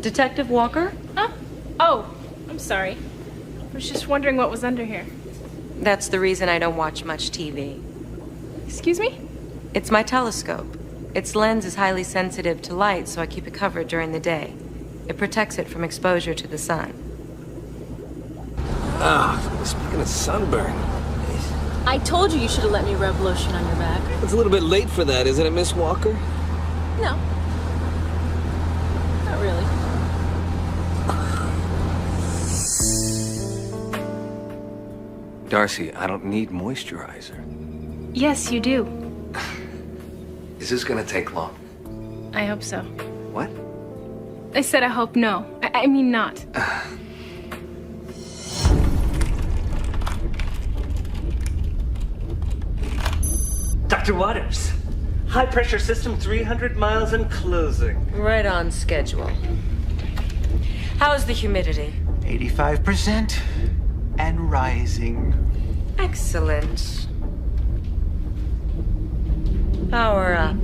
Detective Walker? Huh? Oh, I'm sorry. I was just wondering what was under here. That's the reason I don't watch much TV. Excuse me? It's my telescope. Its lens is highly sensitive to light, so I keep it covered during the day. It protects it from exposure to the sun. Speaking of sunburn. I told you should have let me rub lotion on your back. It's a little bit late for that, isn't it, Miss Walker? No. Not really. Darcy, I don't need moisturizer. Yes, you do. Is this gonna take long? I hope so. What? I said I hope no. I mean not. Dr. Waters, high pressure system 300 miles and closing. Right on schedule. How's the humidity? 85% and rising. Excellent. Power up.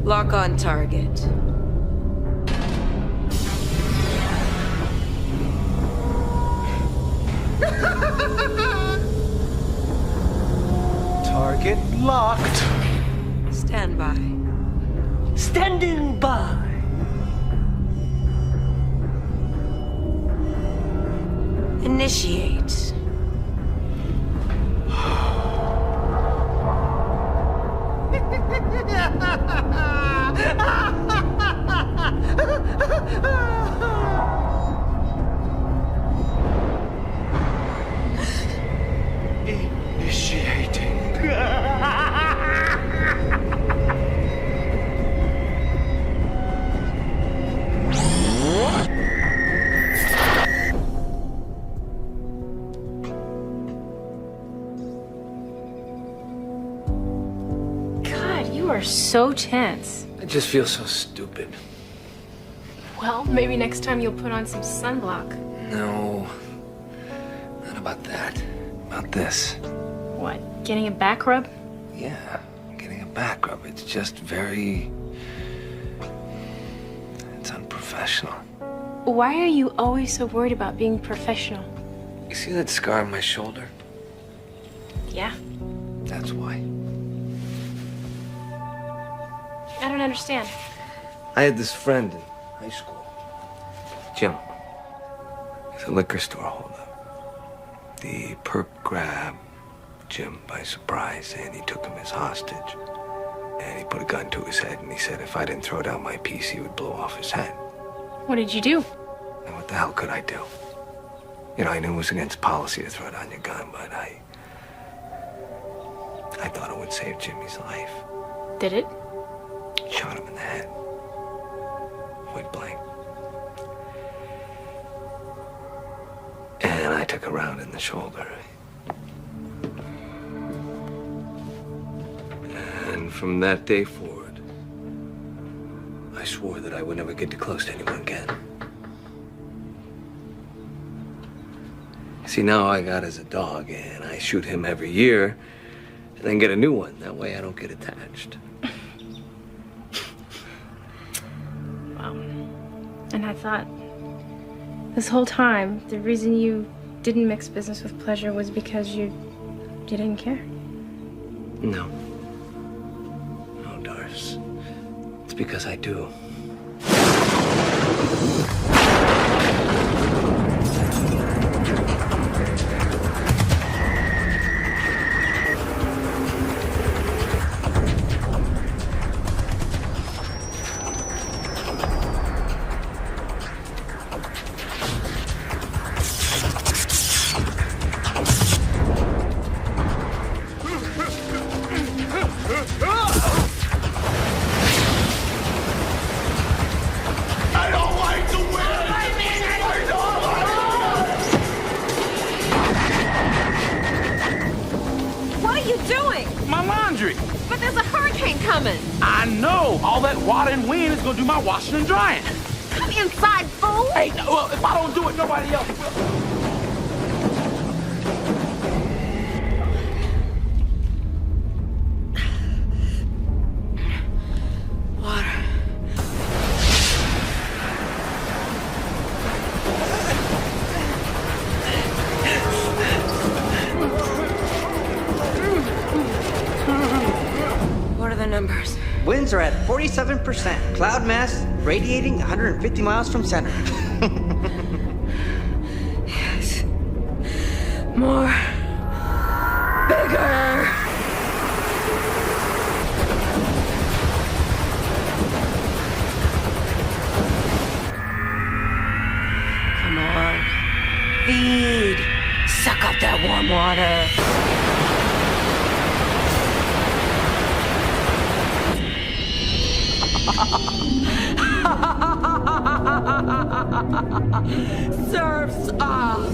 Lock on target. Target locked. Stand by. Standing by. Initiate. Initiating. God, you are so tense. I just feel so stupid. Well, maybe next time you'll put on some sunblock. No. Not about that. About this. What, getting a back rub? Yeah, getting a back rub. It's just very... It's unprofessional. Why are you always so worried about being professional? You see that scar on my shoulder? Yeah, That's why. I don't understand. I had this friend in high school. Jim. He's a liquor store holdup. The perp grabbed Jim by surprise, and he took him as hostage. And he put a gun to his head, and he said if I didn't throw down my piece, he would blow off his head. What did you do? And what the hell could I do? You know, I knew it was against policy to throw down your gun, but I thought it would save Jimmy's life. Did it? Shot him in the head. Point blank. And I took a round in the shoulder. And from that day forward, I swore that I would never get too close to anyone again. See, now I got as a dog, and I shoot him every year, and then get a new one. That way I don't get attached. Wow. And I thought this whole time, the reason you didn't mix business with pleasure was because you didn't care. No. No, Darce. It's because I do. I know. All that water and wind is gonna do my washing and drying. Come inside, fool! Hey, well, if I don't do it, nobody else will. numbers. Winds are at 47%. Cloud mass radiating 150 miles from center. Yes. More. Bigger. Come on. Feed. Suck up that warm water. Surf's off.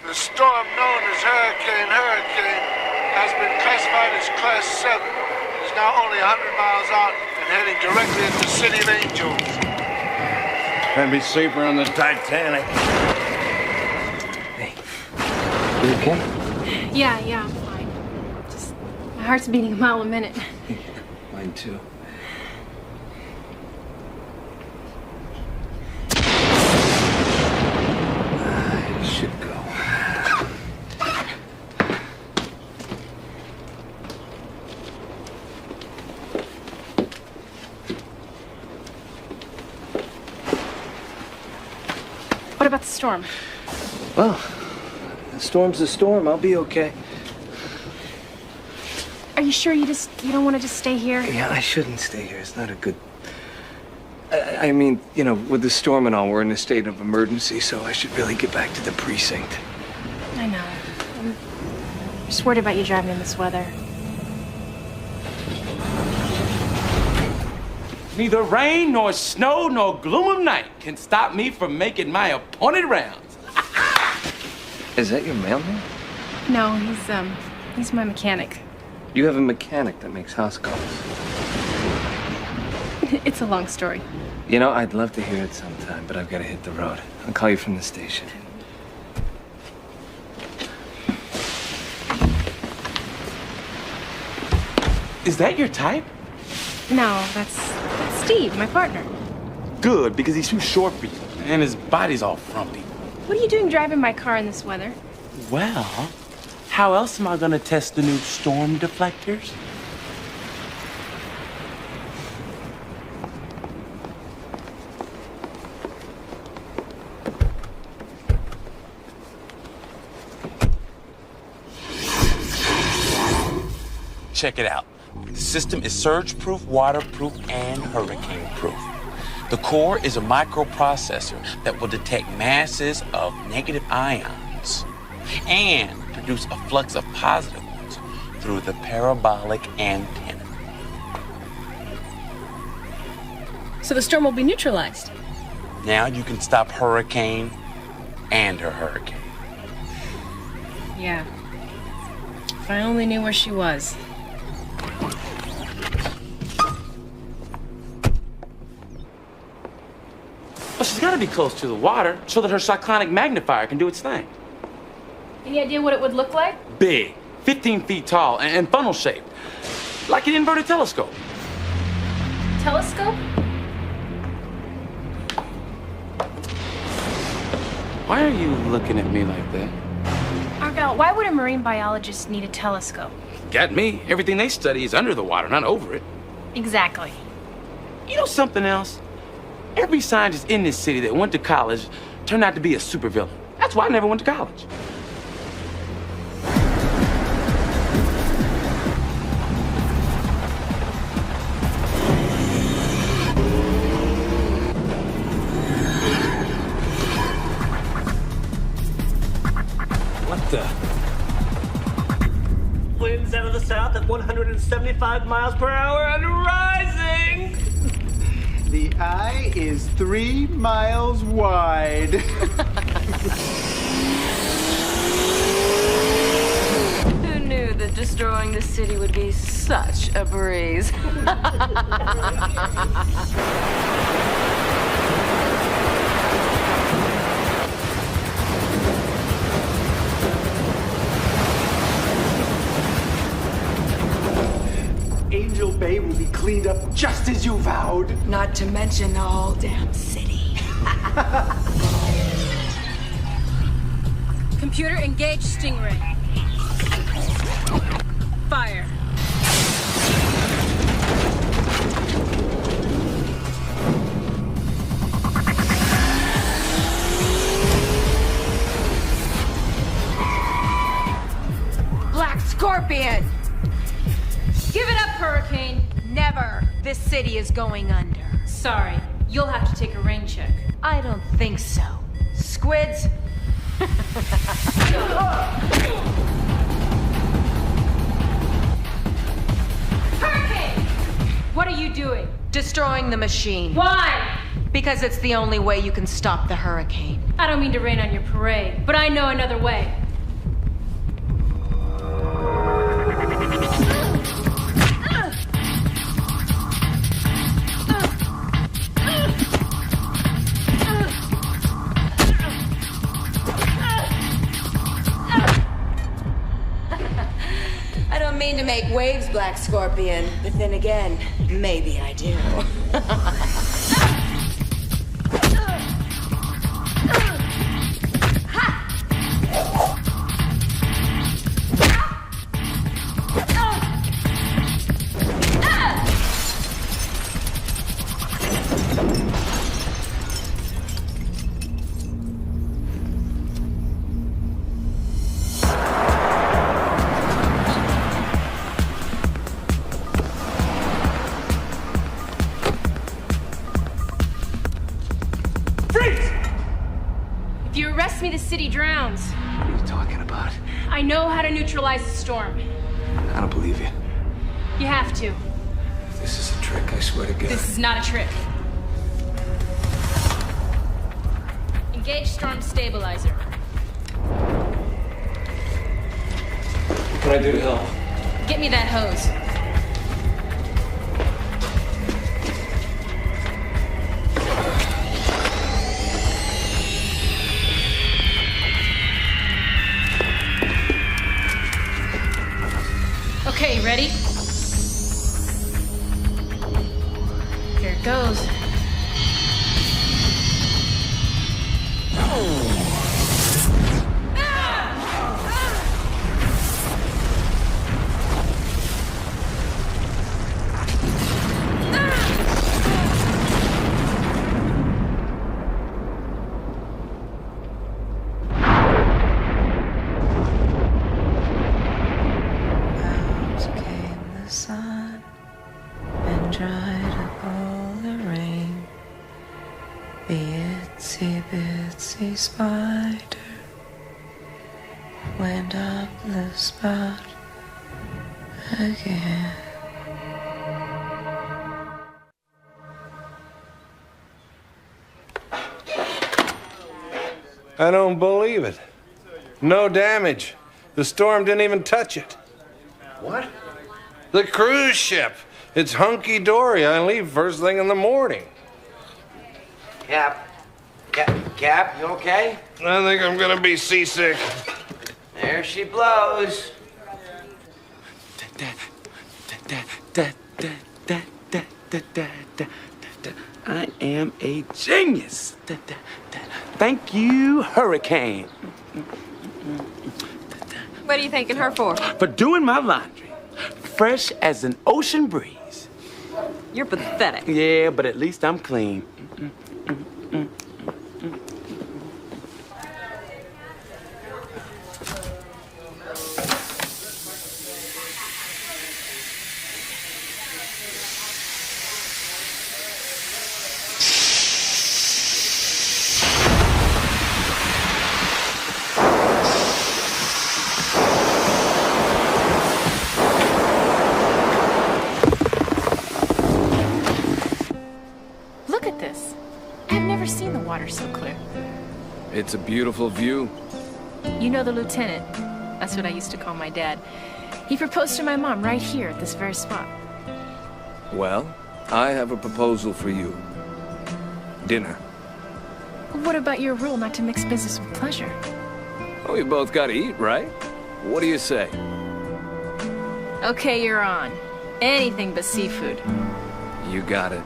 The storm known as Hurricane has been classified as Class 7. It is now only 100 miles out and heading directly into the City of Angels. Can't be safer on the Titanic. You okay? Yeah, I'm fine. Just, my heart's beating a mile a minute. Mine too. I should go. What about the storm? Well, the storm's a storm. I'll be okay. Are you sure you don't want to just stay here? Yeah, I shouldn't stay here. It's not a good... I mean, you know, with the storm and all, we're in a state of emergency, so I should really get back to the precinct. I know. I'm just worried about you driving in this weather. Neither rain, nor snow, nor gloom of night can stop me from making my appointed rounds. Is that your mailman? No, he's my mechanic. You have a mechanic that makes house calls. It's a long story. You know, I'd love to hear it sometime, but I've got to hit the road. I'll call you from the station. Is that your type? No, that's Steve, my partner. Good, because he's too short for you, and his body's all frumpy. What are you doing driving my car in this weather? Well, how else am I gonna test the new storm deflectors? Check it out. The system is surge-proof, waterproof, and hurricane-proof. The core is a microprocessor that will detect masses of negative ions and produce a flux of positive ones through the parabolic antenna. So the storm will be neutralized. Now you can stop hurricane and her hurricane. Yeah. If I only knew where she was. Well, she's got to be close to the water so that her cyclonic magnifier can do its thing. Any idea what it would look like? Big, 15 feet tall, and funnel-shaped, like an inverted telescope. Telescope? Why are you looking at me like that? Argyle, why would a marine biologist need a telescope? Got me. Everything they study is under the water, not over it. Exactly. You know something else? Every scientist in this city that went to college turned out to be a supervillain. That's why I never went to college. What the? Winds out of the south at 175 miles per hour and rising! The eye is 3 miles wide. Who knew that destroying the city would be such a breeze? be cleaned up just as you vowed. Not to mention the whole damn city. Computer engage Stingray. Fire. Black Scorpion! Give it up, Hurricane. Never. This city is going under. Sorry, you'll have to take a rain check. I don't think so. Squids? Hurricane! What are you doing? Destroying the machine. Why? Because it's the only way you can stop the hurricane. I don't mean to rain on your parade, but I know another way. I don't mean to make waves, Black Scorpion, but then again, maybe I do. If you arrest me, the city drowns. What are you talking about? I know how to neutralize the storm. I don't believe you. You have to. If this is a trick, I swear to God. This is not a trick. Engage storm stabilizer. What can I do to help? Get me that hose. Okay, ready? Here it goes. Sun and dried up all the rain. The itsy bitsy spider went up the spout again. I don't believe it. No damage. The storm didn't even touch it. What? The cruise ship. It's hunky-dory. I leave first thing in the morning. Cap, you okay? I think I'm gonna be seasick. There she blows. I am a genius. Thank you, Hurricane. What are you thanking her for? For doing my laundry. Fresh as an ocean breeze. You're pathetic. Yeah, but at least I'm clean. Look at this. I've never seen the water so clear. It's a beautiful view. You know the lieutenant. That's what I used to call my dad. He proposed to my mom right here at this very spot. Well, I have a proposal for you. Dinner. What about your rule not to mix business with pleasure? Oh, we both gotta eat, right? What do you say? Okay, you're on. Anything but seafood. You got it.